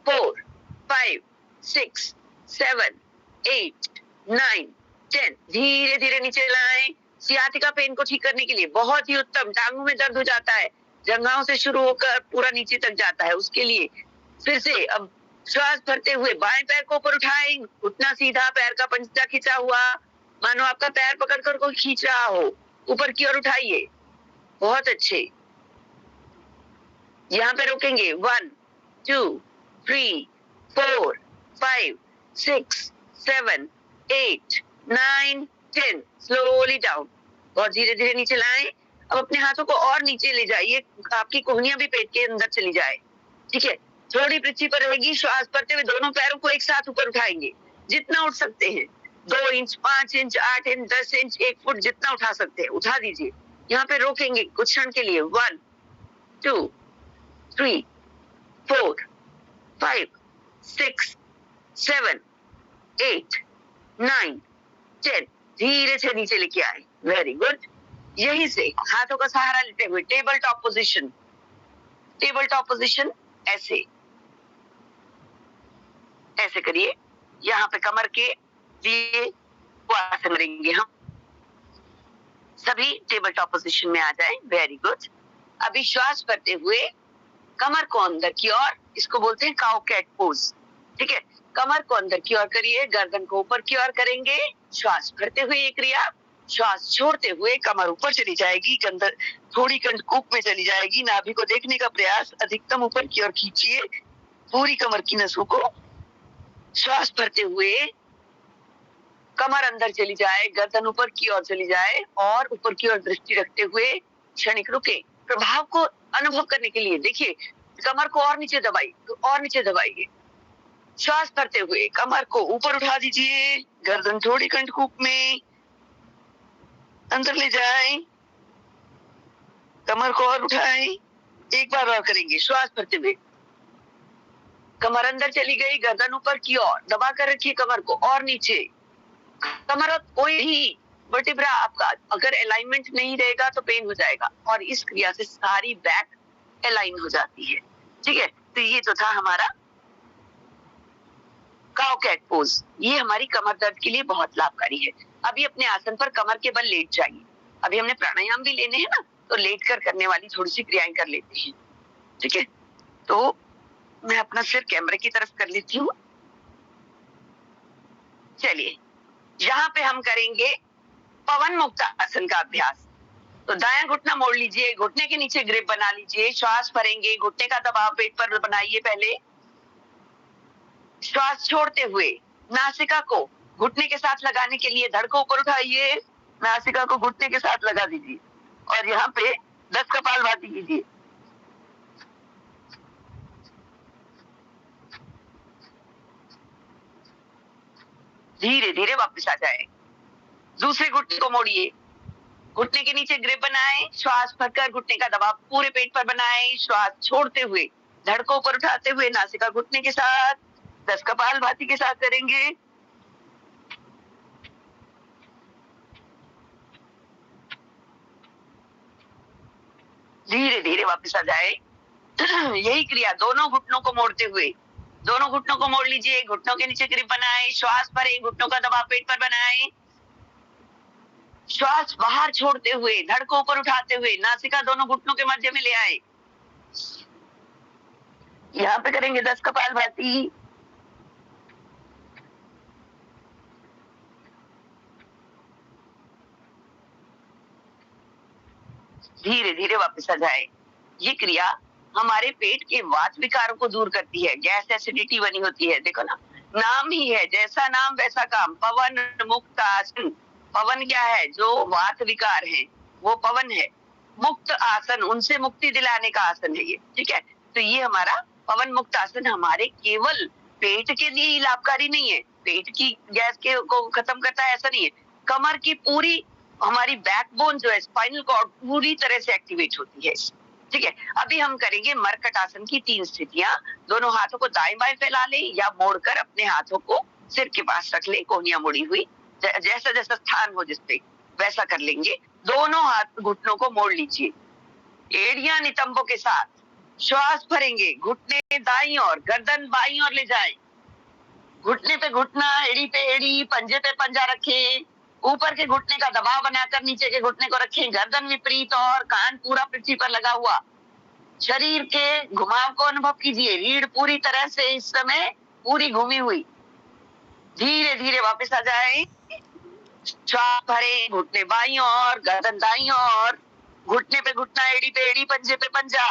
4 5 6 7 8 9 10। धीरे धीरे नीचे लाएं। सियाटिका पेन को ठीक करने के लिए बहुत ही उत्तम। टांगों में दर्द हो जाता है, जंघाओं से शुरू होकर पूरा नीचे तक जाता है, उसके लिए फिर से अब श्वास भरते हुए बाएं पैर को ऊपर उठाएं, घुटना सीधा, पैर का पंजा खींचा हुआ, मानो आपका पैर पकड़कर कोई खींच रहा हो, ऊपर की ओर उठाइए। बहुत अच्छे। यहाँ पे रोकेंगे। 1 2 3 4 5 6 7 8 9 10। Slowly down. बहुत धीरे धीरे नीचे लाएं। अब अपने हाथों को और नीचे ले जाइए, आपकी कोहनियां भी पेट के अंदर चली जाए। ठीक है, थोड़ी पृथ्वी पर रहेगी। श्वास भरते हुए दोनों पैरों को एक साथ ऊपर उठाएंगे, जितना उठ सकते हैं। 2 inch, 5 inch, 8 inch, 10 inch, 1 foot, जितना उठा सकते हैं उठा दीजिए। यहाँ पे रोकेंगे कुछ क्षण के लिए। 1 2 3 4 5 6 7 8 9 10। धीरे से नीचे लेके आए। Very good. यही से हाथों का सहारा लेते हुए table top position. Table top position ऐसे ऐसे करिए। यहाँ पे कमर के लिए आसन करेंगे हम सभी। टेबल टॉप पोजीशन में आ जाएं। Very good. अभी श्वास भरते हुए कमर को अंदर की ओर, इसको बोलते हैं काउ कैट पोज। ठीक है, कमर को अंदर की ओर करिए, गर्दन को ऊपर की ओर करेंगे। श्वास भरते हुए ये क्रिया, श्वास छोड़ते हुए कमर ऊपर चली जाएगी, अंदर थोड़ी कंठकूप में चली जाएगी। नाभि को देखने का प्रयास, अधिकतम ऊपर की ओर खींचिए पूरी कमर की नसों को। श्वास भरते हुए कमर अंदर चली जाए, गर्दन ऊपर की ओर चली जाए और ऊपर की ओर दृष्टि रखते हुए क्षणिक रुके। प्रभाव को अनुभव करने के लिए देखिए, कमर को और नीचे दबाइए, तो और नीचे दबाइए। श्वास भरते हुए कमर को ऊपर उठा दीजिए, गर्दन थोड़ी कंठकूप में अंदर ले जाएं, कमर को और उठाएं। एक बार और करेंगे। श्वास भरते हुए कमर अंदर चली गई, गर्दन ऊपर की ओर, दबा कर रखिए कमर को और नीचे। कमर कोई भी वर्टिब्रा आपका अगर अलाइनमेंट नहीं रहेगा तो पेन हो जाएगा, और इस क्रिया से सारी बैक अलाइन हो जाती है। ठीक है, तो ये जो था हमारा काउ कैट पोज, ये हमारी कमर दर्द के लिए बहुत लाभकारी है। अभी अपने आसन पर कमर के बल लेट जाइए। अभी हमने प्राणायाम भी लेने हैं ना, तो लेट कर करने वाली थोड़ी सी क्रियाएं कर लेते हैं। ठीक है, तो मैं अपना सिर कैमरे की तरफ कर लेती हूँ। चलिए, यहाँ पे हम करेंगे पवन मुक्त आसन का अभ्यास। तो दायां घुटना मोड़ लीजिए, घुटने के नीचे ग्रिप बना लीजिए, श्वास भरेंगे, घुटने का दबाव पेट पर बनाइए। पहले श्वास छोड़ते हुए नासिका को घुटने के साथ लगाने के लिए धड़ को ऊपर उठाइए, नासिका को घुटने के साथ लगा दीजिए और यहाँ पे 10 कपालभाति कीजिए। धीरे धीरे वापस आ जाए। दूसरे घुटने को मोड़िए, घुटने के नीचे ग्रिप बनाएं, श्वास भरकर घुटने का दबाव पूरे पेट पर बनाएं। श्वास छोड़ते हुए धड़ को ऊपर उठाते हुए नासिका घुटने के साथ 10 कपालभाति के साथ करेंगे। धीरे धीरे वापस आ जाए। यही क्रिया दोनों घुटनों को मोड़ते हुए, दोनों घुटनों को मोड़ लीजिए, घुटनों के नीचे ग्रिप बनाएं, श्वास भरें, घुटनों का दबाव पेट पर बनाएं। श्वास बाहर छोड़ते हुए धड़ को ऊपर उठाते हुए नासिका दोनों घुटनों के मध्य में ले आए। यहाँ पे करेंगे 10 कपालभाति। धीरे धीरे वापस आ जाए। ये क्रिया हमारे पेट के वात विकारों को दूर करती है, गैस एसिडिटी बनी होती है। देखो ना, नाम ही है, जैसा नाम वैसा काम, पवन मुक्त आसन। पवन क्या है? जो वात विकार है वो पवन है। मुक्त आसन, उनसे मुक्ति दिलाने का आसन है ये। ठीक है, तो ये हमारा पवन मुक्त आसन हमारे केवल पेट के लिए ही लाभकारी नहीं है, पेट की गैस के को खत्म करता है ऐसा नहीं है, कमर की पूरी हमारी बैकबोन जो है, स्पाइनल कॉर्ड पूरी तरह से एक्टिवेट होती है। ठीक है। अभी हम करेंगे मरकट आसन की 3 स्थितियां। दोनों हाथों को दाएं बाएं फैला लें या मोड़कर अपने हाथों को सिर के पास रख लें, कोहनियां मुड़ी हुई, जैसा जैसा स्थान हो जिसपे वैसा कर लेंगे। दोनों हाथ घुटनों को मोड़ लीजिए, एड़ियां नितंबों के साथ श्वास भरेंगे, घुटने दाईं ओर, गर्दन बाईं ओर ले जाएं, घुटने पे घुटना, एड़ी पे एड़ी, पंजे पे पंजा रखें, ऊपर के घुटने का दबाव बनाकर नीचे के घुटने को रखें, गर्दन विपरीत और कान पूरा पृथ्वी पर लगा हुआ। शरीर के घुमाव को अनुभव कीजिए, रीढ़ पूरी तरह से इस समय पूरी घूमी हुई। धीरे धीरे वापस आ जाए, श्वास भरे, घुटने बाईं ओर, गर्दन दाईं ओर, घुटने पे घुटना, एड़ी पे एड़ी, पंजे पे पंजा।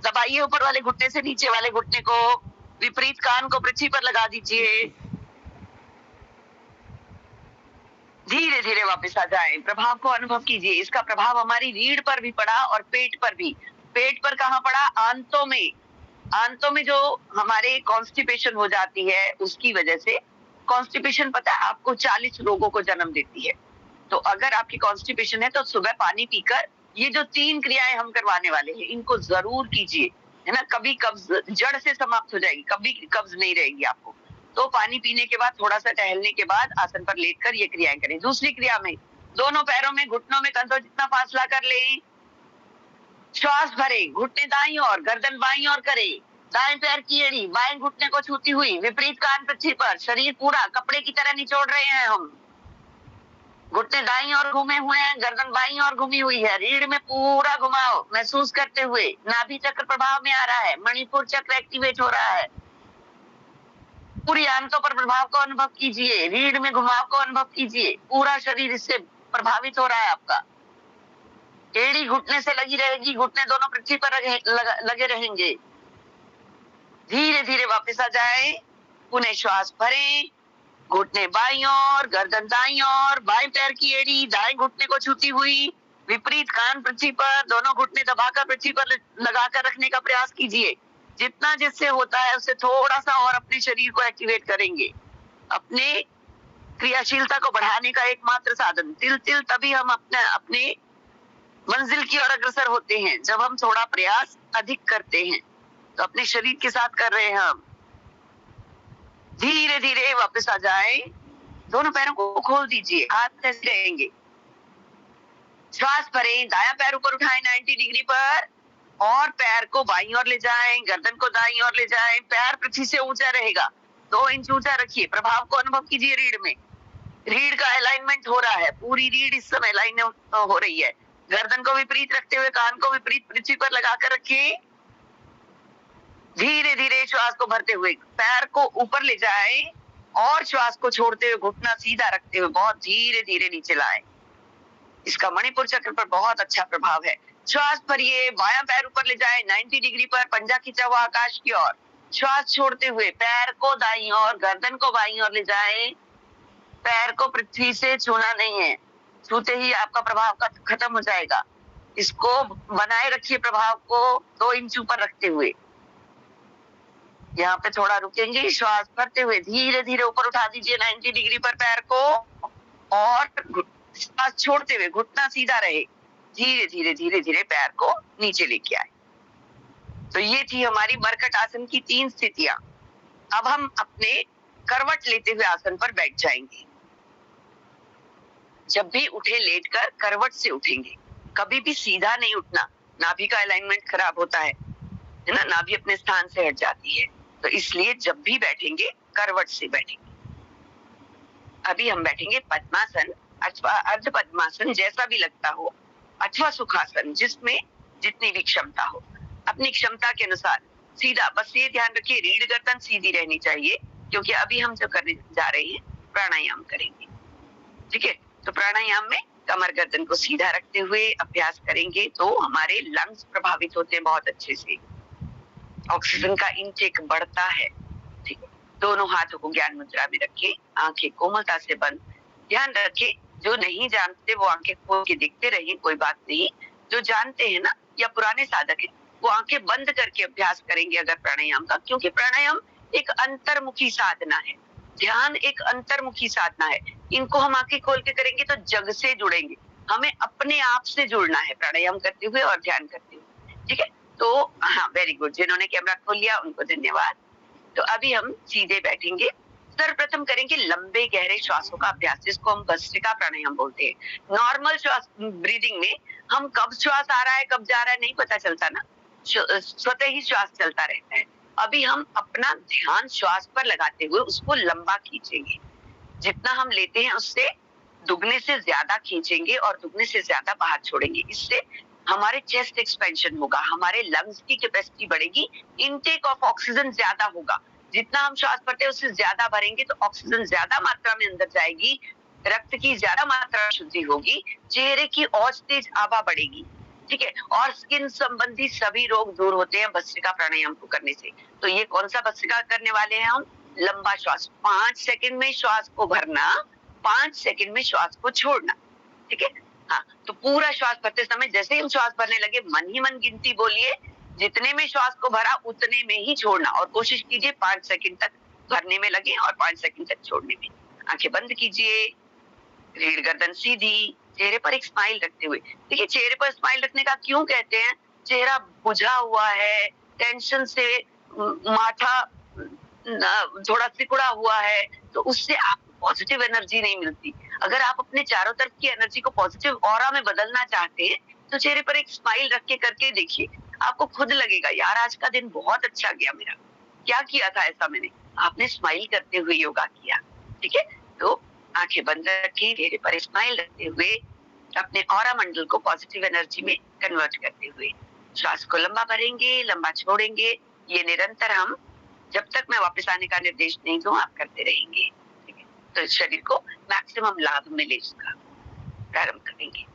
दबाइए ऊपर वाले घुटने से नीचे वाले घुटने को, विपरीत कान को पृथ्वी पर लगा दीजिए। धीरे धीरे वापस आ जाएं, प्रभाव को अनुभव कीजिए। इसका प्रभाव हमारी रीढ़ पर भी पड़ा और पेट पर भी। पेट पर कहाँ पड़ा? आंतों में। आंतों में जो हमारे कॉन्स्टिपेशन हो जाती है, उसकी वजह से कॉन्स्टिपेशन, पता है आपको, 40 रोगों को जन्म देती है। तो अगर आपकी कॉन्स्टिपेशन है तो सुबह पानी पीकर ये जो 3 क्रियाएं हम करवाने वाले हैं इनको जरूर कीजिए, है ना। कभी कब्ज जड़ से समाप्त हो जाएगी, कभी कब्ज नहीं रहेगी आपको। तो पानी पीने के बाद, थोड़ा सा टहलने के बाद आसन पर लेटकर ये क्रियाएं करें। दूसरी क्रिया में दोनों पैरों में, घुटनों में कंधों जितना फासला कर लें, श्वास भरे, घुटने दाईं ओर, गर्दन बाईं ओर करें, दाएं पैर की एड़ी बाएं घुटने को छूती हुई, विपरीत कान पृथ्वी पर, शरीर पूरा कपड़े की तरह निचोड़ रहे हैं हम। घुटने दाईं ओर घूमे हुए हैं, गर्दन बाईं ओर घूमी हुई है, रीढ़ में पूरा घुमाव महसूस करते हुए नाभि चक्र प्रभाव में आ रहा है, मणिपुर चक्र एक्टिवेट हो रहा है। पूरी आंतों पर प्रभाव को अनुभव कीजिए, रीढ़ में घुमाव को अनुभव कीजिए, पूरा शरीर इससे प्रभावित हो रहा है आपका। एड़ी घुटने से लगी रहेगी, घुटने दोनों पृथ्वी पर लगे रहेंगे। धीरे धीरे वापस आ जाए, पुनः श्वास भरें, घुटने बाईं ओर, गर्दन दाईं ओर, बाएं पैर की एड़ी दाएं घुटने को छूती हुई, विपरीत कान पृथ्वी पर, दोनों घुटने दबाकर पृथ्वी पर लगाकर रखने का प्रयास कीजिए। जितना जिससे होता है उससे थोड़ा सा और अपने शरीर को एक्टिवेट करेंगे। अपने क्रियाशीलता को बढ़ाने का एकमात्र साधन, तिल तिल तभी हम अपने मंजिल की ओर अग्रसर होते हैं, जब हम थोड़ा प्रयास अधिक करते हैं। तो अपने शरीर के साथ कर रहे हैं हम। धीरे धीरे वापस आ जाए, दोनों पैरों को खोल दीजिए, हाथ ऐसे रहेंगे। श्वास भरें, दायां पैर ऊपर उठाएं 90 डिग्री पर और पैर को बाईं ओर ले जाएं, गर्दन को दाईं ओर ले जाएं, पैर पृथ्वी से ऊंचा रहेगा, 2 इंच ऊंचा रखिए। प्रभाव को अनुभव कीजिए रीढ़ में, रीढ़ का अलाइनमेंट हो रहा है, पूरी रीढ़ इस समय अलाइन हो रही है। गर्दन को विपरीत रखते हुए कान को विपरीत पृथ्वी पर लगाकर रखिए। धीरे धीरे श्वास को भरते हुए पैर को ऊपर ले जाएं और श्वास को छोड़ते हुए घुटना सीधा रखते हुए बहुत धीरे धीरे नीचे लाएं। इसका मणिपुर चक्र पर बहुत अच्छा प्रभाव है। श्वास भरिए, बायां पैर ऊपर ले जाएं 90 डिग्री पर, पंजा खींचा हुआ आकाश की ओर। श्वास छोड़ते हुए पैर को दाईं ओर, गर्दन को बाईं ओर ले जाएं। पैर को पृथ्वी से छूना नहीं है, छूते ही आपका प्रभाव खत्म हो जाएगा। इसको बनाए रखिए, प्रभाव को 2 इंच ऊपर रखते हुए। यहाँ पे थोड़ा रुकेंगे, श्वास भरते हुए धीरे धीरे ऊपर उठा दीजिए 90 डिग्री पर पैर को और श्वास छोड़ते हुए घुटना सीधा रहे, धीरे धीरे धीरे धीरे पैर को नीचे लेके आए। तो ये थी हमारी मरकट आसन की 3 स्थितियां। अब हम अपने करवट लेते हुए आसन पर बैठ जाएंगे। जब भी उठे लेटकर करवट से उठेंगे, कभी भी सीधा नहीं उठना, नाभि का अलाइनमेंट खराब होता है ना, नाभि अपने स्थान से हट जाती है। तो इसलिए जब भी बैठेंगे करवट से बैठेंगे। अभी हम बैठेंगे पद्मासन अथवा अर्ध पद्मासन, जैसा भी लगता हो, अथवा सुखासन, जिसमें जितनी भी क्षमता हो, अपनी क्षमता के अनुसार सीधा। बस ये ध्यान रखिए रीढ़ गर्दन सीधी रहनी चाहिए, क्योंकि अभी हम जो करने जा रहे हैं प्राणायाम करेंगे। ठीक है, तो प्राणायाम में कमर गर्दन को सीधा रखते हुए अभ्यास करेंगे तो हमारे लंग्स प्रभावित होते हैं बहुत अच्छे से, ऑक्सीजन का इनटेक बढ़ता है। ठीक है, दोनों हाथों को ज्ञान मुद्रा में रखें, आंखें कोमलता से बंद। ध्यान रखें, जो नहीं जानते वो आंखें खोल के देखते रहिए, कोई बात नहीं। जो जानते हैं ना या पुराने साधक हैं, वो आंखें बंद करके अभ्यास करेंगे अगर प्राणायाम का, क्योंकि प्राणायाम एक अंतर्मुखी साधना है, ध्यान एक अंतर्मुखी साधना है। इनको हम आंखें खोल के करेंगे तो जग से जुड़ेंगे, हमें अपने आप से जुड़ना है प्राणायाम करते हुए और ध्यान करते हुए। ठीक है, तो हाँ वेरी गुड, जिन्होंने कैमरा खोल लिया उनको धन्यवाद। तो अभी हम सीधे बैठेंगे। सर्वप्रथम करेंगे लंबे गहरे श्वासों का अभ्यास, जिसको हम भस्त्रिका प्राणायाम बोलते हैं। नॉर्मल श्वास ब्रीदिंग में हम कब श्वास आ रहा है कब जा रहा है नहीं पता चलता ना, स्वतः ही श्वास चलता रहता है। अभी हम अपना ध्यान श्वास पर लगाते हुए उसको लंबा खींचेंगे। जितना हम लेते हैं उससे दुगने से ज्यादा खींचेंगे और दुगने से ज्यादा बाहर छोड़ेंगे। इससे हमारे चेस्ट एक्सपेंशन होगा, हमारे लंग्स की कैपेसिटी बढ़ेगी, इनटेक ऑफ ऑक्सीजन ज्यादा होगा। जितना हम श्वास भरते हैं उससे ज्यादा भरेंगे तो ऑक्सीजन ज्यादा मात्रा में अंदर जाएगी, रक्त की ज्यादा मात्रा में शुद्धि होगी, चेहरे की औज तेज आभा बढ़ेगी। ठीक है, और स्किन संबंधी सभी रोग दूर होते हैं भस्त्रिका प्राणायाम को करने से। तो ये कौन सा भस्त्रिका करने वाले हैं हम? लंबा श्वास, 5 सेकंड में श्वास को भरना, 5 सेकंड में श्वास को छोड़ना। ठीक है, हाँ, तो पूरा श्वास भरते समय जैसे ही हम श्वास भरने लगे मन ही मन गिनती बोलिए, जितने में श्वास को भरा उतने में ही छोड़ना, और कोशिश कीजिए 5 सेकंड तक भरने में लगे और 5 सेकंड तक छोड़ने में। आंखें बंद कीजिए, रीढ़ गर्दन सीधी, चेहरे पर एक स्माइल रखते हुए। देखिए, चेहरे पर स्माइल रखने का क्यों कहते हैं? चेहरा बुझा हुआ है, टेंशन से माथा थोड़ा सिकुड़ा हुआ है, तो उससे आपको पॉजिटिव एनर्जी नहीं मिलती। अगर आप अपने चारों तरफ की एनर्जी को पॉजिटिव ऑरा में बदलना चाहते हैं तो चेहरे पर एक स्माइल रख के करके देखिए, आपको खुद लगेगा यार आज का दिन बहुत अच्छा गया मेरा। क्या किया था ऐसा मैंने? आपने स्माइल करते हुए योगा किया। ठीक है, तो आंखें बंद रखिए, चेहरे पर स्माइल रखते हुए अपने ऑरा मंडल को पॉजिटिव एनर्जी में कन्वर्ट करते हुए श्वास को लंबा भरेंगे, लंबा छोड़ेंगे। ये निरंतर हम जब तक मैं वापस आने का निर्देश नहीं दूं आप करते रहेंगे। ठीक है, तो शरीर को मैक्सिमम लाभ मिले इसका प्रारंभ करेंगे।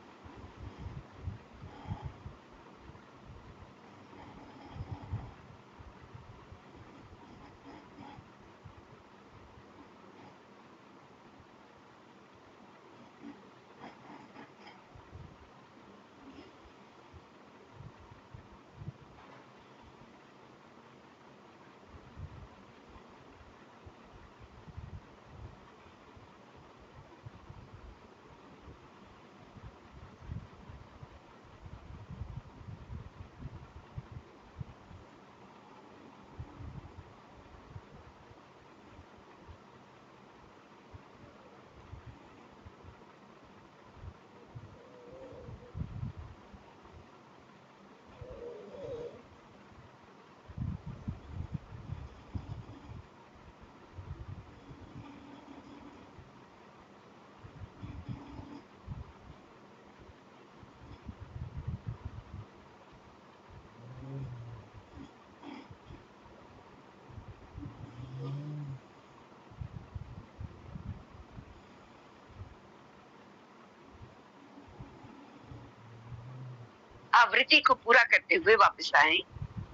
आवृत्ति को पूरा करते हुए वापस आए,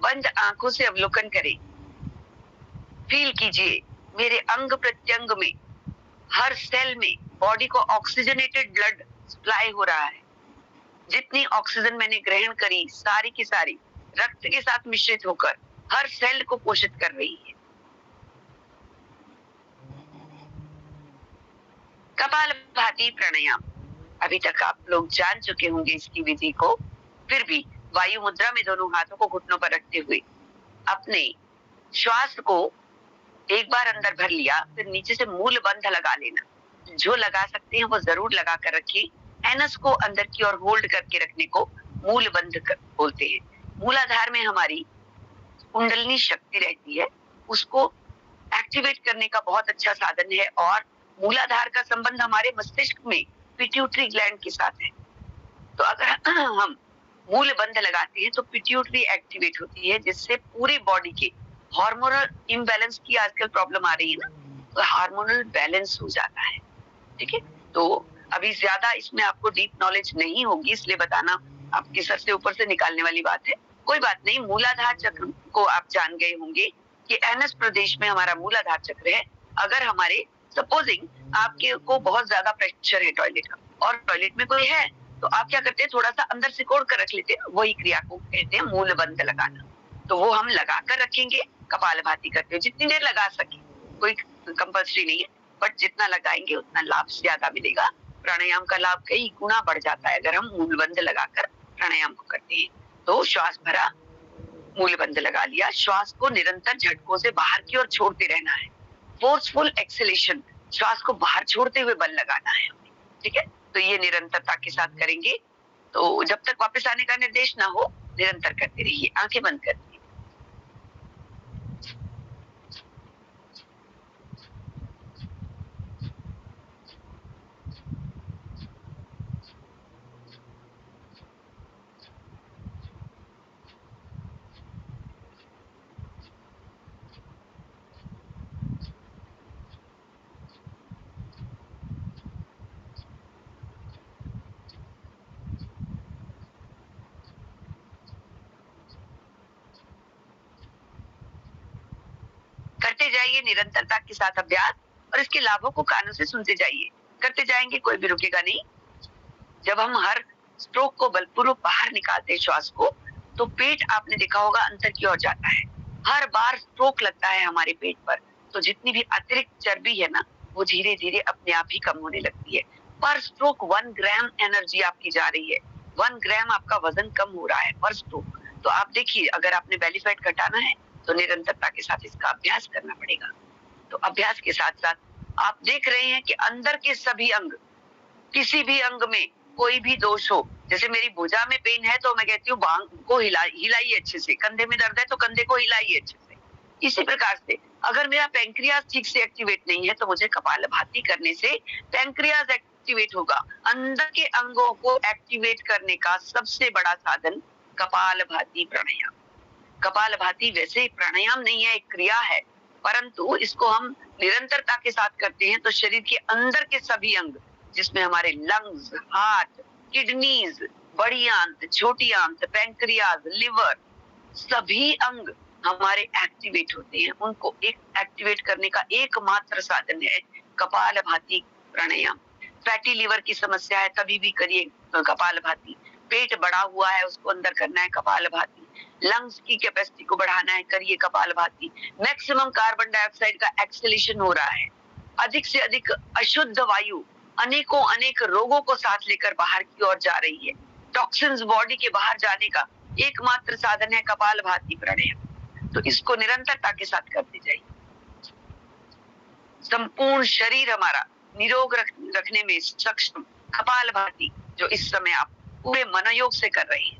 बंद आंखों से अवलोकन करें। फील कीजिए मेरे अंग प्रत्यंग में, हर सेल में बॉडी को ऑक्सीजनेटेड ब्लड सप्लाई हो रहा है। जितनी ऑक्सीजन मैंने ग्रहण करी सारी की सारी रक्त के साथ मिश्रित होकर हर सेल को पोषित कर रही है। कपालभाति प्राणायाम अभी तक आप लोग जान चुके होंगे इसकी विधि को, फिर भी वायु मुद्रा में दोनों हाथों को घुटनों पर रखते हुए अपने श्वास को एक बार अंदर भर लिया, फिर नीचे से मूल बंध लगा लेना। जो लगा सकते हैं वो जरूर लगा कर रखिए। एनस को अंदर की ओर होल्ड करके रखने को मूल बंध बोलते हैं। मूलाधार में हमारी कुंडलिनी शक्ति रहती है, उसको एक्टिवेट करने का बहुत अच्छा साधन है, और मूलाधार का संबंध हमारे मस्तिष्क में पिट्यूटरी ग्लैंड के साथ है। तो अगर हम मूल बंध लगाते हैं तो पिट्यूटरी एक्टिवेट होती है, जिससे पूरी बॉडी के हार्मोनल इम्बैलेंस की आजकल प्रॉब्लम आ रही है ना, तो हार्मोनल बैलेंस हो जाता है। ठीक है, तो अभी ज्यादा इसमें आपको डीप नॉलेज नहीं होगी, इसलिए बताना आपके सर से ऊपर से निकालने वाली बात है। कोई बात नहीं, मूलाधार चक्र को आप जान गए होंगे कि एनएस प्रदेश में हमारा मूलाधार चक्र है। अगर हमारे सपोजिंग आपके को बहुत ज्यादा प्रेशर है टॉयलेट का, और टॉयलेट में कोई है, तो आप क्या करते हैं, थोड़ा सा अंदर सिकोड़ कर रख लेते हैं, वही क्रिया को कहते हैं मूल बंध लगाना। तो वो हम लगा कर रखेंगे, कपालभाति करते हुए जितनी देर लगा सके, कोई कंपल्सरी नहीं है, बट जितना लगाएंगे उतना लाभ ज्यादा मिलेगा। प्राणायाम का लाभ कई गुना बढ़ जाता है अगर हम मूल बंध लगाकर प्राणायाम को करते हैं। तो श्वास भरा, मूल बंद लगा लिया। श्वास को निरंतर झटकों से बाहर की ओर छोड़ते रहना है। फोर्सफुल एक्सेलेशन, श्वास को बाहर छोड़ते हुए बल लगाना है। ठीक है, तो ये निरंतरता के साथ करेंगे। तो जब तक वापस आने का निर्देश ना हो, निरंतर करते रहिए। आंखें बंद कर दीजिए। करते जाइए निरंतरता के साथ अभ्यास, और इसके लाभों को कानों से सुनते जाइए। करते जाएंगे, कोई भी रुकेगा नहीं। जब हम हर स्ट्रोक को बलपूर्वक बाहर निकालते हैं श्वास को, तो पेट आपने देखा होगा अंदर की ओर जाता है। हर बार स्ट्रोक लगता है हमारे पेट पर, तो जितनी भी अतिरिक्त चर्बी है ना, वो धीरे धीरे अपने आप ही कम होने लगती है। पर स्ट्रोक 1 ग्राम एनर्जी आपकी जा रही है। 1 ग्राम आपका वजन कम हो रहा है पर स्ट्रोक। तो आप देखिए, अगर आपने बेली फैट घटाना है तो निरंतरता के साथ इसका अभ्यास करना पड़ेगा। तो अभ्यास के साथ साथ आप देख रहे हैं कि अंदर के सभी अंग, किसी भी अंग में कोई भी दोष हो, जैसे मेरी भुजा में पेन है तो मैं कहती हूँ बांग को हिलाइए अच्छे से। कंधे में दर्द है तो कंधे को हिलाइए अच्छे से। इसी प्रकार से अगर मेरा पैंक्रियाज ठीक से एक्टिवेट नहीं है तो मुझे कपालभाति करने से पैंक्रियाज एक्टिवेट होगा। अंदर के अंगों को एक्टिवेट करने का सबसे बड़ा साधन कपालभाति प्राणायाम। कपालभाति वैसे प्राणायाम नहीं है, एक क्रिया है, परंतु इसको हम निरंतरता के साथ करते हैं तो शरीर के अंदर के सभी अंग, जिसमें हमारे लंग्स, हार्ट, किडनीज, बड़ी आंत, छोटी आंत, पैंक्रियाज, लिवर, सभी अंग हमारे एक्टिवेट होते हैं। उनको एक एक्टिवेट करने का एकमात्र साधन है कपालभाति प्राणायाम। फैटी लिवर की समस्या है तभी भी करिए कपालभाति। पेट बड़ा हुआ है उसको अंदर करना है कपालभाति। लंग्स की कैपेसिटी को बढ़ाना है, करिए कपालभाति। मैक्सिमम कार्बन डाइऑक्साइड का एक्सलेशन हो रहा है, अधिक से अधिक अशुद्ध वायु अनेकों अनेक रोगों को साथ लेकर बाहर की ओर जा रही है। टॉक्सिन्स बॉडी के बाहर जाने का एकमात्र साधन है कपालभाति प्राणायाम। तो इसको निरंतरता के साथ करते जाइए। संपूर्ण शरीर हमारा निरोग रखने में सक्षम कपालभाति, जो इस समय आप पूरे मनोयोग से कर रही हैं।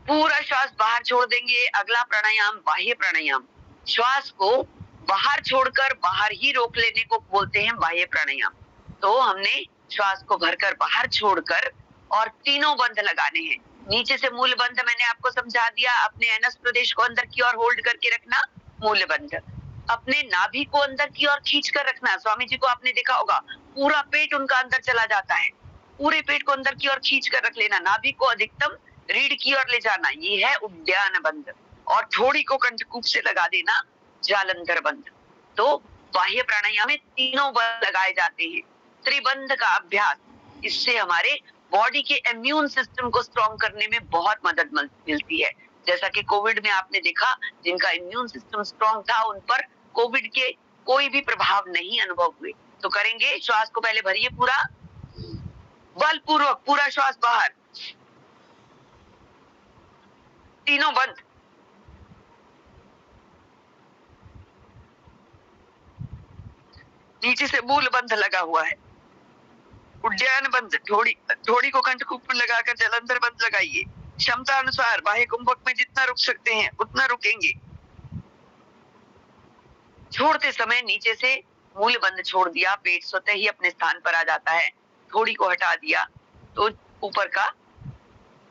पूरा श्वास बाहर छोड़ देंगे। अगला प्राणायाम बाह्य प्राणायाम। श्वास को बाहर छोड़कर बाहर ही रोक लेने को बोलते हैं बाह्य प्राणायाम। तो हमने श्वास को भरकर बाहर छोड़कर और तीनों बंद लगाने हैं। नीचे से मूल बंद मैंने आपको समझा दिया। अपने एनस प्रदेश को अंदर की ओर होल्ड करके रखना, मूल बंद। अपने नाभि को अंदर की ओर खींच कर रखना। स्वामी जी को आपने देखा होगा, पूरा पेट उनका अंदर चला जाता है। पूरे पेट को अंदर की ओर खींच कर रख लेना। नाभि को अधिकतम रीढ़ की ओर ले जाना, ये है उद्यान बंद। और थोड़ी को कंठकूप से लगा देना, जालंधर बंद। तो बाह्य प्राणायाम में तीनों बंद लगाए जाते हैं। त्रिबंध का अभ्यास, इससे हमारे बॉडी के इम्यून सिस्टम को स्ट्रॉन्ग करने में बहुत मदद मिलती है। जैसा कि कोविड में आपने देखा, जिनका इम्यून सिस्टम स्ट्रॉन्ग था उन पर कोविड के कोई भी प्रभाव नहीं अनुभव हुए। तो करेंगे, श्वास को पहले भरिए पूरा, बलपूर्वक पूरा श्वास बाहर, तीनों बंद। नीचे से मूल बंद लगा हुआ है, उद्यान बंद। थोड़ी को कंठकूप में लगाकर जलंधर बंद लगाइए। क्षमता अनुसार बाह्य कुंभक में जितना रुक सकते हैं उतना रुकेंगे। छोड़ते समय नीचे से मूल बंद छोड़ दिया, पेट स्वतः ही अपने स्थान पर आ जाता है। थोड़ी को हटा दिया तो ऊपर का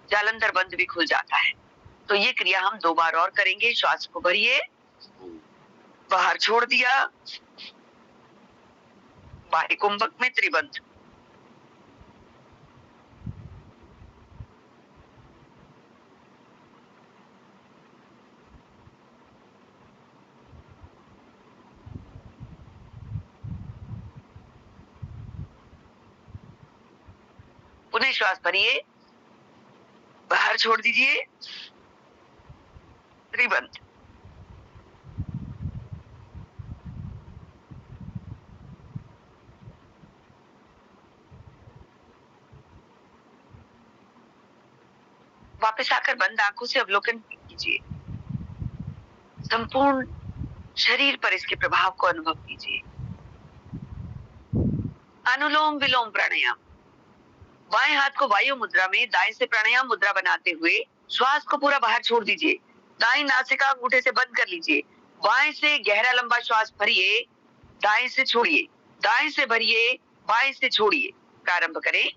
जालंधर बंद भी खुल जाता है। तो ये क्रिया हम 2 बार और करेंगे। श्वास को भरिए, बाहर छोड़ दिया, बाह्य कुंभक में त्रिबंध। पुनः श्वास भरिए, बाहर छोड़ दीजिए, त्रिबंध। वापस आकर बंद आंखों से अवलोकन कीजिए, संपूर्ण शरीर पर इसके प्रभाव को अनुभव कीजिए। अनुलोम विलोम प्राणायाम। बाएं हाथ को वायु मुद्रा में दाएं से प्राणायाम मुद्रा बनाते हुए श्वास को पूरा बाहर छोड़ दीजिए। दाएं नासिका अंगूठे से बंद कर लीजिए। बाएं से गहरा लंबा श्वास भरिए, दाएं से छोड़िए, दाएं से भरिए, बाएं से छोड़िए। प्रारंभ करें।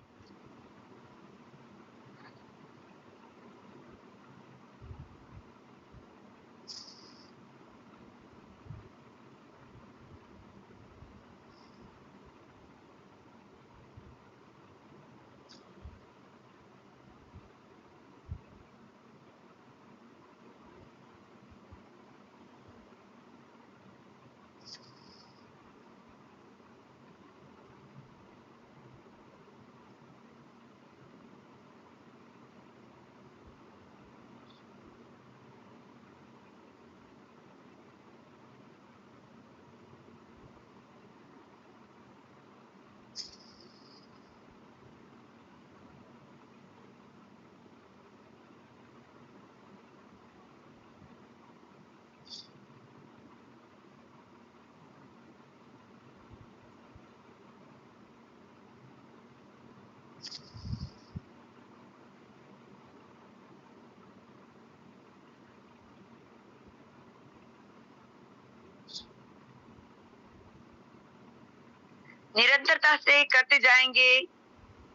निरंतरता से करते जाएंगे।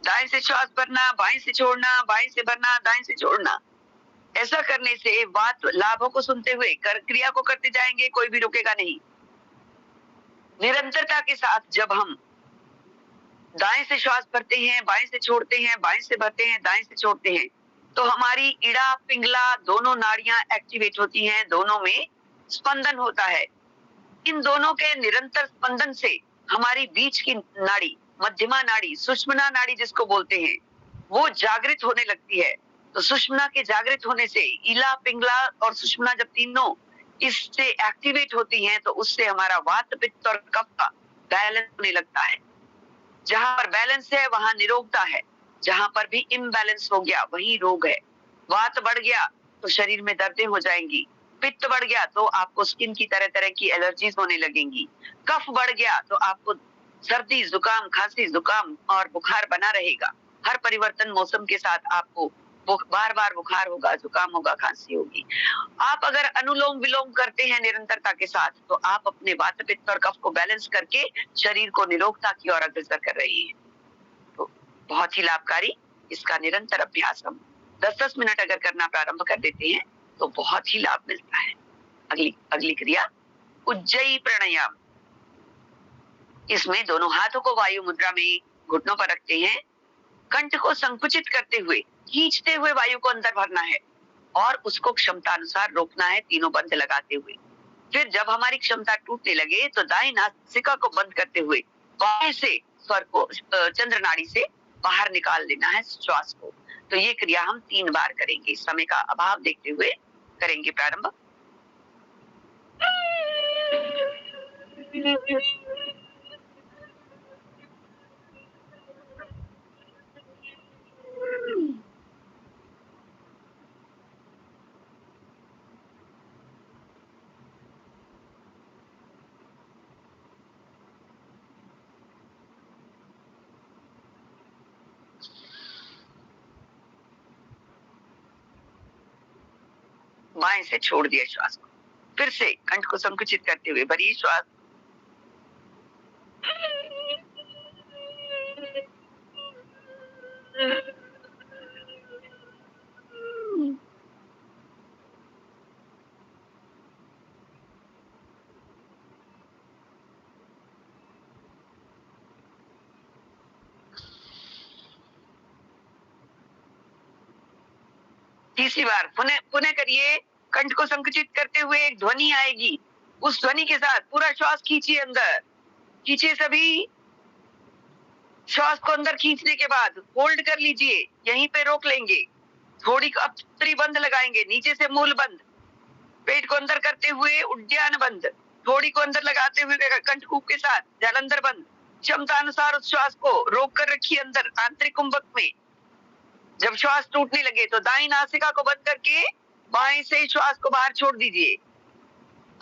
दाएं से श्वास भरना, बाएं से छोड़ना, बाएं से भरना, दाएं से छोड़ना। ऐसा करने से बात लाभों को सुनते हुए क्रिया को करते जाएंगे, कोई भी रुकेगा नहीं। निरंतरता के साथ जब हम दाएं से श्वास भरते हैं, बाएं से छोड़ते हैं, बाएं से भरते हैं, दाएं से छोड़ते हैं, तो हमारी इड़ा पिंगला दोनों नाड़ियां एक्टिवेट होती हैं, दोनों में स्पंदन होता है। इन दोनों के निरंतर स्पंदन से हमारी बीच की नाड़ी, मध्यमा नाड़ी, सुषुम्ना नाड़ी जिसको बोलते हैं, वो जागृत होने लगती है। तो सुषुम्ना के जागृत होने से इला पिंगला और सुषुम्ना जब तीनों इससे एक्टिवेट होती हैं, तो उससे हमारा वात पित्त और कफ का बैलेंस होने लगता है। जहां पर बैलेंस है वहां निरोगता है, जहां पर भी इम्बैलेंस हो गया वही रोग है। वात बढ़ गया तो शरीर में दर्दें हो जाएंगी, पित्त बढ़ गया तो आपको स्किन की तरह तरह की एलर्जीज होने लगेंगी, कफ बढ़ गया तो आपको सर्दी, जुकाम, खांसी, जुकाम और बुखार बना रहेगा। हर परिवर्तन मौसम के साथ आपको बार बार बुखार होगा, जुकाम होगा, खांसी होगी। आप अगर अनुलोम विलोम करते हैं निरंतरता के साथ, तो आप अपने वात पित्त और कफ को बैलेंस करके शरीर को निरोगता की ओर अग्रसर कर रही हैं। तो बहुत ही लाभकारी। इसका निरंतर अभ्यास हम 10-10 मिनट अगर करना प्रारंभ कर देते हैं तो बहुत ही लाभ मिलता है। अगली क्रिया उज्जयी प्राणायाम। इसमें दोनों हाथों को वायु मुद्रा में घुटनों पर रखते हैं। कंठ को संकुचित करते हुए, खींचते हुए वायु को अंदर भरना है और उसको क्षमता अनुसार रोकना है, तीनों बंद लगाते हुए। फिर जब हमारी क्षमता टूटने लगे तो दाएं नासिका को बंद करते हुए बाएं से स्वर को चंद्र नाड़ी से बाहर निकाल देना है श्वास को। तो ये क्रिया हम 3 बार करेंगे। समय का अभाव देखते हुए करेंगे प्रारंभ। बाएं से छोड़ दिया श्वास को। फिर से कंठ को संकुचित करते हुए भरिए श्वास। तीसरी बार पुनः करिए। कंठ को संकुचित करते हुए एक ध्वनि आएगी, उस ध्वनि के साथ पूरा श्वास खींचिए अंदर, खींचिए सभी। श्वास को अंदर खींचने के बाद होल्ड कर लीजिए, यहीं पे रोक लेंगे। थोड़ी अब त्रिबंध लगाएंगे, नीचे से मूल बंध, पेट को अंदर करते हुए उद्यान बंध, थोड़ी को अंदर लगाते हुए कंठकूप के साथ जालंधर बंध। क्षमता अनुसार उस श्वास को रोक कर रखिए अंदर आंतरिक कुंभक में। जब श्वास टूटने लगे तो दाईं नासिका को बंद करके बाएं से श्वास को बाहर छोड़ दीजिए।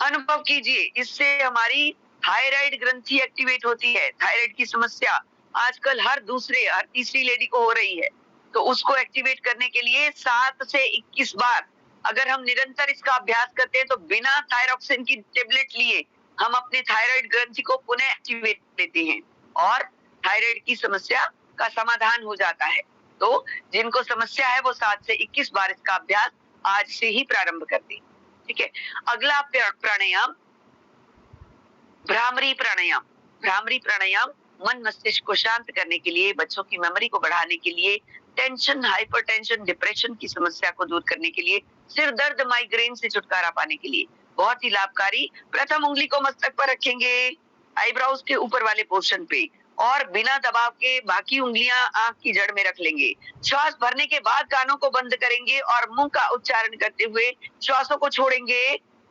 अनुभव कीजिए, इससे हमारी थायराइड ग्रंथि एक्टिवेट होती है। थायराइड की समस्या आजकल हर तीसरी लेडी को हो रही है, तो उसको एक्टिवेट करने के लिए 7 से 21 बार अगर हम निरंतर इसका अभ्यास करते हैं तो बिना थायरॉक्सिन की टेबलेट लिए हम अपने थायराइड ग्रंथि को पुनः एक्टिवेट लेते हैं और थायराइड की समस्या का समाधान हो जाता है। तो जिनको समस्या है वो 7 से 21 बार इसका अभ्यास आज से ही प्रारंभ कर दें। ठीक है। अगला प्राणायाम भ्रामरी प्राणायाम। भ्रामरी प्राणायाम मन मस्तिष्क को शांत करने के लिए, बच्चों की मेमोरी को बढ़ाने के लिए, टेंशन, हाइपरटेंशन, डिप्रेशन की समस्या को दूर करने के लिए, सिर दर्द, माइग्रेन से छुटकारा पाने के लिए बहुत ही लाभकारी। प्रथम उंगली को मस्तक पर रखेंगे, आईब्रोज के ऊपर वाले पोर्शन पे, और बिना दबाव के बाकी उंगलियां आंख की जड़ में रख लेंगे। श्वास भरने के बाद कानों को बंद करेंगे और मुंह का उच्चारण करते हुए श्वासों को छोड़ेंगे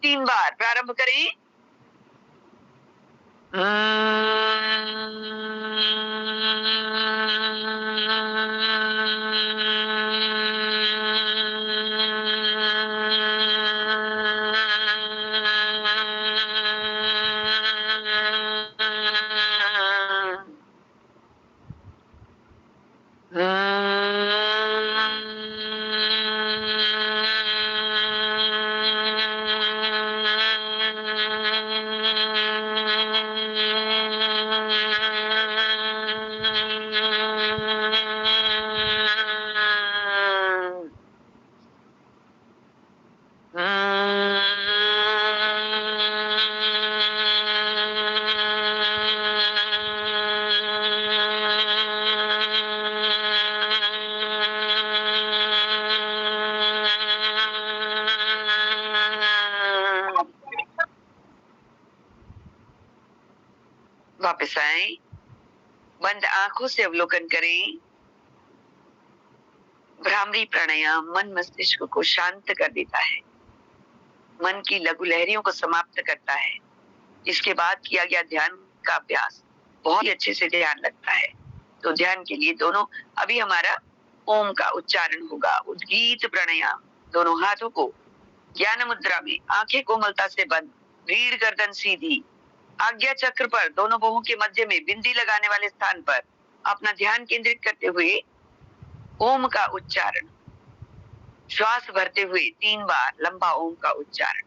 3 बार। प्रारंभ करें। वापस आए, बंद आंखों से अवलोकन करें। भ्रामरी प्राणायाम मन मस्तिष्क को शांत कर देता है, मन की लघु लहरियों को समाप्त करता है। इसके बाद किया गया ध्यान का अभ्यास बहुत ही अच्छे से ध्यान लगता है। तो ध्यान के लिए दोनों अभी हमारा ओम का उच्चारण होगा। उद्गीत प्राणायाम, दोनों हाथों को ज्ञान मुद्रा में, आंखें कोमलता से बंद, रीढ़ गर्दन सीधी, आज्ञा चक्र पर दोनों बाहों के मध्य में बिंदी लगाने वाले स्थान पर अपना ध्यान केंद्रित करते हुए ओम का उच्चारण। श्वास भरते हुए 3 बार लंबा ओम का उच्चारण।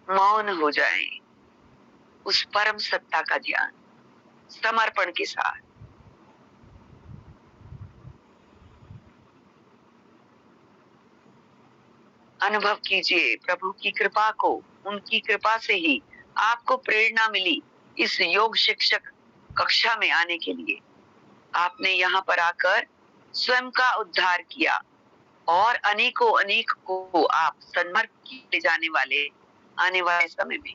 मौन हो जाए, उस परम सत्ता का ध्यान समर्पण के साथ। अनुभव कीजिए प्रभु की कृपा को। उनकी कृपा से ही आपको प्रेरणा मिली इस योग शिक्षक कक्षा में आने के लिए। आपने यहाँ पर आकर स्वयं का उद्धार किया और अनेकों अनेक को आप सन्मार्ग किए जाने वाले आने वाले समय में।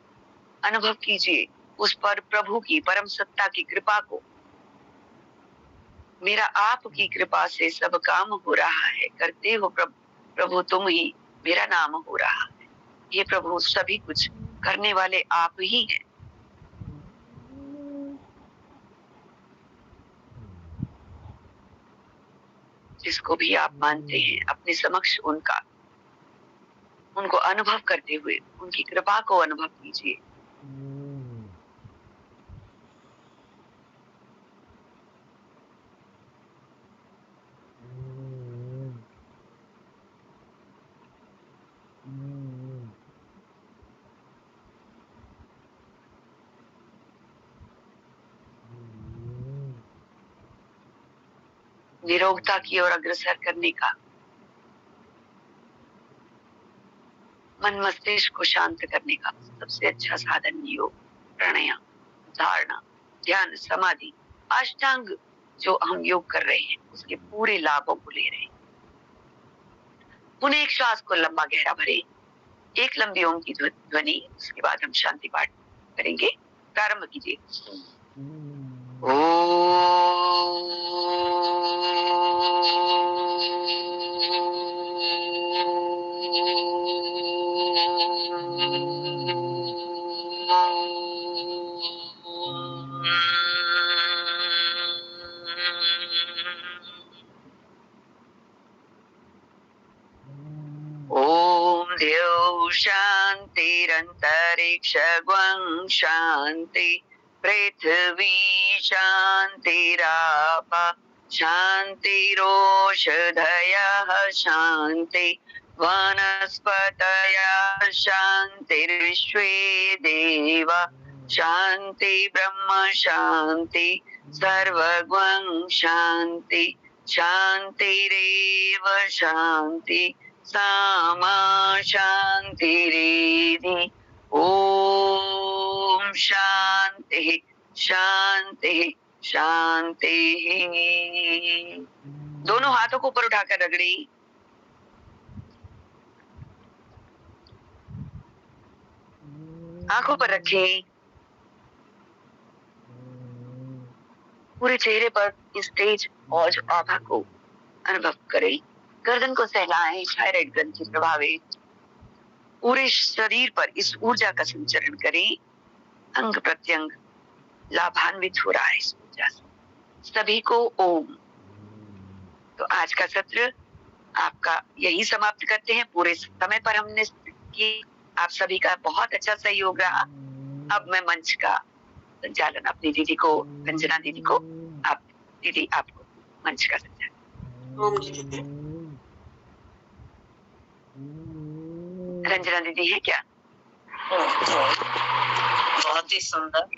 अनुभव कीजिए उस पर प्रभु की परम सत्ता की कृपा को। मेरा आपकी कृपा से सब काम हो रहा है, करते हो प्रभु तुम ही, मेरा नाम हो रहा है। ये प्रभु सभी कुछ करने वाले आप ही हैं। जिसको भी आप मानते हैं अपने समक्ष उनको अनुभव करते हुए उनकी कृपा को अनुभव कीजिए। निरोगता की ओर अग्रसर करने का, मन मस्तिष्क को शांत करने का सबसे अच्छा साधन योग, प्राणायाम, धारणा, ध्यान, समाधि, अष्टांग जो हम योग कर रहे हैं उसके पूरे लाभों को ले रहे हैं। पुनः एक श्वास को लंबा गहरा भरे, एक लंबी ओम की ध्वनि, उसके बाद हम शांति पाठ करेंगे। प्रारंभ कीजिए। ओम देव शांतिरंतरिक्षं शांति, पृथ्वी शांतिरापा शांतिरोषधयः शांति, वनस्पतयः शांतिर्विश्वे देवा शांति, ब्रह्म शांति, सर्वगं शांति, शांतिरेव शांति, सामा शांतिरेधि। ओम शांति शांति शांति। दोनों हाथों को ऊपर उठाकर रगड़ी, आंखों पर रखें, पूरे चेहरे पर इस तेज और आभा को अनुभव करें। गर्दन को सहलाएं, थायराइड ग्रंथि प्रभावित, पूरे शरीर पर इस ऊर्जा का संचरण करें। अंग प्रत्यंग लाभान्वित हो रहा है इस ऊर्जा से। सभी को ओम। तो आज का सत्र आपका यही समाप्त करते हैं। पूरे समय पर हमने की, आप सभी का बहुत अच्छा सहयोग रहा। अब मैं मंच का संचालन अपनी दीदी को, रंजना दीदी को, आप दीदी आपको मंच का संचालन। रंजना दीदी है क्या? बहुत ही सुंदर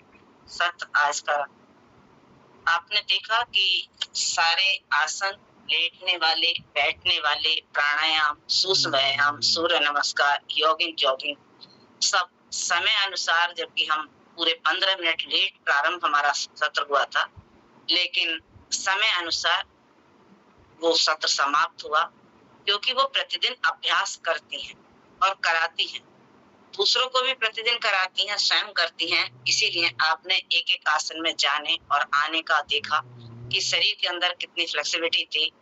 सत्र आज का। आपने देखा कि सारे आसन, लेटने वाले, बैठने वाले, प्राणायाम, सूक्ष्म व्यायाम, सूर्य नमस्कार, योगिंग, जॉगिंग, सब समय अनुसार, जबकि हम पूरे 15 मिनट लेट प्रारंभ हमारा सत्र हुआ था, लेकिन समय अनुसार वो सत्र समाप्त हुआ, क्योंकि वो प्रतिदिन अभ्यास करती हैं और कराती हैं, दूसरों को भी प्रतिदिन कराती हैं, स्वयं करती हैं। इसीलिए आपने एक एक आसन में जाने और आने का देखा कि शरीर के अंदर कितनी फ्लेक्सिबिलिटी थी,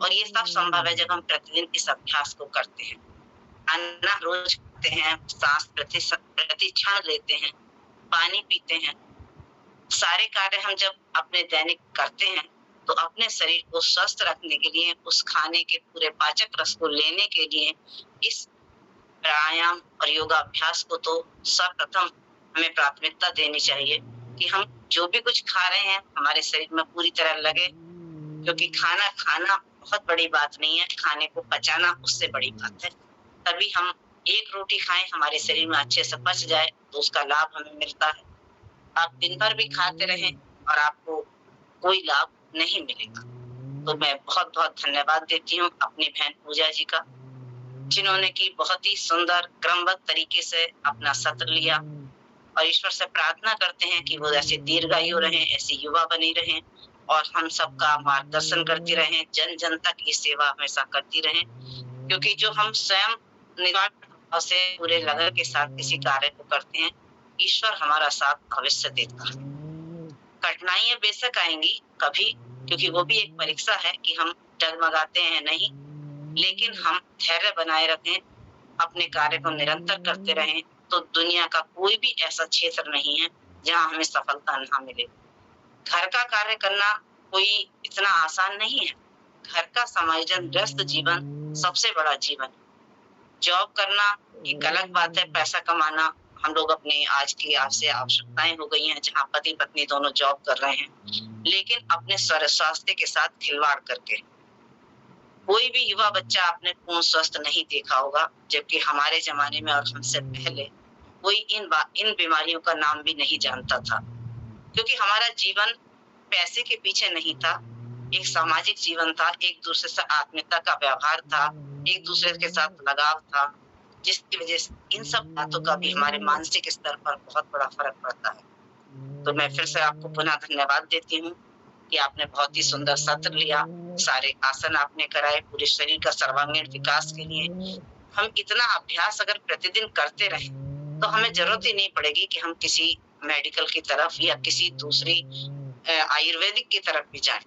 और ये सब संभव है जब हम प्रतिदिन इस अभ्यास को करते हैं। अन्न रोज खाते हैं, सांस प्रति क्षण लेते हैं, पानी पीते हैं, सारे कार्य हम जब अपने दैनिक करते हैं तो अपने शरीर को स्वस्थ रखने के लिए, उस खाने के पूरे पाचक रस को लेने के लिए इस प्राणायाम और योगा अभ्यास को तो सर्वप्रथम हमें प्राथमिकता देनी चाहिए कि हम जो भी कुछ खा रहे हैं हमारे शरीर में पूरी तरह लगे, क्योंकि खाना खाना बहुत बड़ी बात नहीं है, खाने को पचाना उससे बड़ी बात है। तभी हम एक रोटी खाएं, हमारे शरीर में अच्छे से पच जाए तो उसका लाभ हमें मिलता है। आप दिन भर भी खाते रहें और आपको कोई लाभ नहीं मिलेगा। तो मैं बहुत बहुत धन्यवाद देती हूँ अपनी बहन पूजा जी का, जिन्होंने की बहुत ही सुंदर क्रमबद्ध तरीके से अपना सत्र लिया, और ईश्वर से प्रार्थना करते हैं कि वो ऐसे दीर्घायु रहें, ऐसी युवा बनी रहें और हम सबका मार्गदर्शन करती रहें, जन जन तक ये सेवा हमेशा करती रहें, क्योंकि जो हम स्वयं निस्वार्थ भाव से पूरे लगन के साथ किसी कार्य को करते हैं, ईश्वर हमारा साथ अवश्य देता है। कठिनाइयां बेशक आएंगी कभी, क्योंकि वो भी एक परीक्षा है कि हम डगमगाते हैं नहीं, लेकिन हम धैर्य बनाए रखें, अपने कार्य को निरंतर करते रहें, तो दुनिया का कोई भी ऐसा क्षेत्र नहीं है जहाँ हमें सफलता ना मिले। घर का कार्य करना कोई इतना आसान नहीं है। घर का समायोजन, व्यस्त जीवन सबसे बड़ा जीवन है। जॉब करना एक अलग बात है, पैसा कमाना हम लोग अपने आज की आपसे आवश्यकताएं हो गई हैं, जहाँ पति पत्नी दोनों जॉब कर रहे हैं, लेकिन अपने स्वास्थ्य के साथ खिलवाड़ करके। कोई भी युवा बच्चा आपने पूर्ण स्वस्थ नहीं देखा होगा, जबकि हमारे जमाने में और हमसे पहले कोई इन बीमारियों का नाम भी नहीं जानता था, क्योंकि हमारा जीवन पैसे के पीछे नहीं था, एक सामाजिक जीवन था, एक दूसरे से आत्मीयता का व्यवहार था, एक दूसरे के साथ लगाव था, जिसकी वजह से इन सब बातों का भी हमारे मानसिक स्तर पर बहुत बड़ा फर्क पड़ता है। तो मैं फिर से आपको पुनः धन्यवाद देती हूँ कि आपने बहुत ही सुंदर सत्र लिया, सारे आसन आपने कराए पूरे शरीर का सर्वांगीण विकास के लिए। हम इतना अभ्यास अगर प्रतिदिन करते रहें, तो हमें जरूरत ही नहीं पड़ेगी कि हम किसी मेडिकल की तरफ या किसी दूसरी आयुर्वेदिक की तरफ भी जाएं।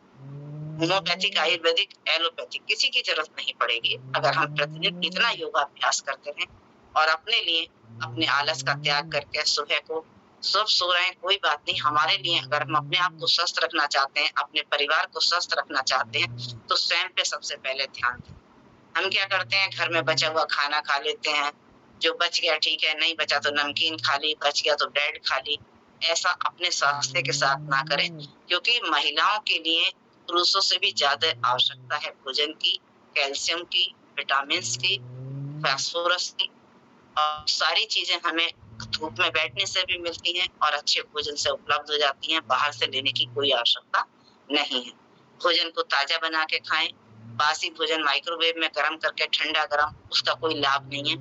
होम्योपैथिक, आयुर्वेदिक, एलोपैथिक किसी की जरूरत नहीं पड़ेगी, अगर हम प्रतिदिन इतना योगाभ्यास करते रहें और अपने लिए अपने आलस का त्याग करके सुबह को सब सो रहे हैं, कोई बात नहीं। हमारे लिए अगर हम अपने आप को स्वस्थ रखना चाहते हैं, अपने परिवार को स्वस्थ रखना चाहते हैं, तो स्वयं पे सबसे पहले ध्यान दें। हम क्या करते हैं, घर में बचा हुआ खाना खा लेते हैं, जो बच गया ठीक है, नहीं बचा तो नमकीन खा ली, बच गया तो ब्रेड खा ली। ऐसा अपने स्वास्थ्य के साथ ना करें, क्योंकि महिलाओं के लिए पुरुषों से भी ज्यादा आवश्यकता है भोजन की, कैल्शियम की, विटामिन की, फास्फोरस की, और सारी चीजें हमें धूप में बैठने से भी मिलती हैं और अच्छे भोजन से उपलब्ध हो जाती हैं। बाहर से लेने की कोई आवश्यकता नहीं है। भोजन को ताजा बना के खाएं। बासी भोजन माइक्रोवेव में गर्म करके ठंडा गरम, उसका कोई लाभ नहीं है।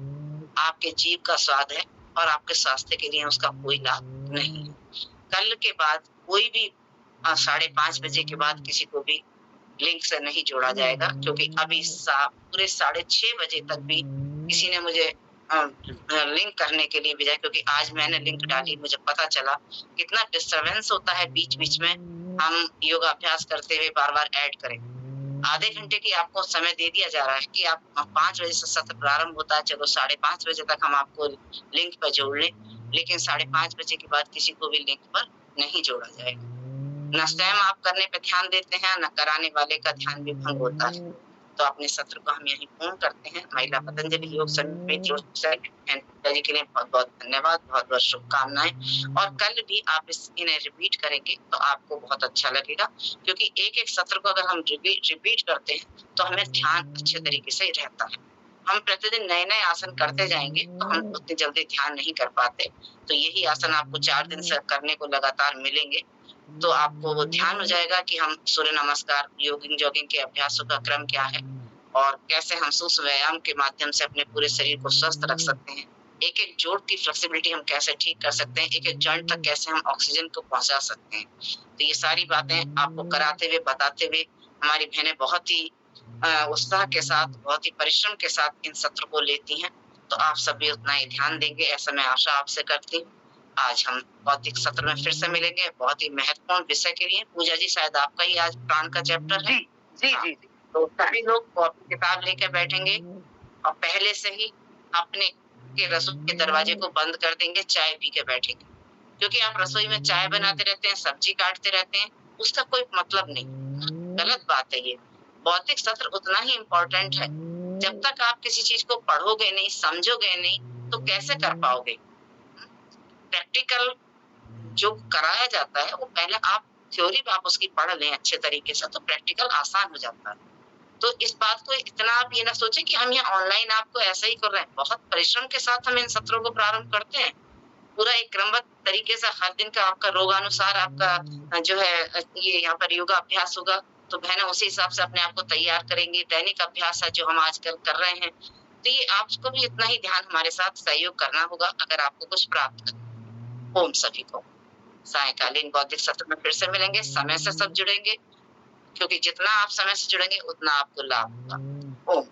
आपके जीभ का स्वाद है और आपके स्वास्थ्य के लिए उसका कोई लाभ नहीं है। कल के बाद कोई भी 5:30 बजे के बाद किसी को भी लिंक से नहीं जोड़ा जाएगा, क्योंकि अभी पूरे 6:30 बजे तक भी किसी ने मुझे लिंक करने के लिए भेजा, क्योंकि आज मैंने लिंक डाली, मुझे पता चला कितना डिस्टरबेंस होता है बीच बीच में। हम योगाभ्यास करते हुए बार बार ऐड करें। आधे घंटे की आपको समय दे दिया जा रहा है कि आप 5 बजे से सत्र प्रारंभ होता है, चलो 5:30 बजे तक हम आपको लिंक पर जोड़ लें, लेकिन 5:30 बजे के बाद किसी को भी लिंक पर नहीं जोड़ा जाएगा। न स्वयं आप करने पे ध्यान देते हैं, न कराने वाले का ध्यान भी भंग होता है। तो अपने सत्र को हम यहीं पूर्ण करते हैं। महिला पतंजलि योग समिति के लिए बहुत बहुत धन्यवाद, बहुत बहुत शुभकामनाएं। और कल भी आप इन्हें रिपीट करेंगे तो आपको बहुत अच्छा लगेगा, क्योंकि एक एक सत्र को अगर हम रिपीट करते हैं तो हमें ध्यान अच्छे तरीके से रहता है। हम प्रतिदिन नए नए आसन करते जाएंगे तो हम उतनी जल्दी ध्यान नहीं कर पाते। तो यही आसन आपको 4 दिन से करने को लगातार मिलेंगे, तो आपको वो ध्यान हो जाएगा कि हम सूर्य नमस्कार, जॉगिंग के अभ्यासों का क्रम क्या है और कैसे हम सूक्ष्म व्यायाम के माध्यम से अपने पूरे शरीर को स्वस्थ रख सकते हैं। एक एक जोड़ की फ्लेक्सिबिलिटी हम कैसे ठीक कर सकते हैं, एक एक जॉइंट तक कैसे हम ऑक्सीजन को पहुंचा सकते हैं। तो ये सारी बातें आपको कराते हुए, बताते हुए हमारी बहनें बहुत ही उत्साह के साथ, बहुत ही परिश्रम के साथ इन सत्र को लेती हैं। तो आप सभी उतना ही ध्यान देंगे, ऐसा मैं आशा आपसे करती हूँ। आज हम भौतिक सत्र में फिर से मिलेंगे, बहुत ही महत्वपूर्ण विषय के लिए। पूजा जी, शायद आपका ही आज प्राण का चैप्टर है। जी हाँ, जी जी। तो सभी लोग कॉपी किताब लेकर बैठेंगे और पहले से ही अपने के रसोई के दरवाजे को बंद कर देंगे, चाय पी के बैठेंगे, क्योंकि आप रसोई में चाय बनाते रहते हैं, सब्जी काटते रहते हैं, उसका कोई मतलब नहीं। गलत बात है ये। भौतिक सत्र उतना ही इम्पोर्टेंट है। जब तक आप किसी चीज को पढ़ोगे नहीं, समझोगे नहीं, तो कैसे कर पाओगे। प्रैक्टिकल जो कराया जाता है वो पहले आप थ्योरी में आप उसकी पढ़ लें अच्छे तरीके से, तो प्रैक्टिकल आसान हो जाता है। तो इस बात को इतना आप ये ना सोचें कि हम यहाँ ऑनलाइन आपको ऐसा ही कर रहे हैं। बहुत परिश्रम के साथ हम इन सत्रों को प्रारंभ करते हैं। पूरा एक क्रमबद्ध तरीके से हर दिन का आपका रोगानुसार आपका जो है ये यहाँ पर योगा अभ्यास होगा, तो बहनें उसी हिसाब से अपने आप को तैयार करेंगी। दैनिक अभ्यास है जो हम आजकल कर रहे हैं, तो ये आपको भी इतना ही ध्यान हमारे साथ सहयोग करना होगा अगर आपको कुछ प्राप्त करना। ओम सभी को। सायंकालीन बौद्धिक सत्र में फिर से मिलेंगे, समय से सब जुड़ेंगे, क्योंकि जितना आप समय से जुड़ेंगे उतना आपको लाभ होगा। ओम।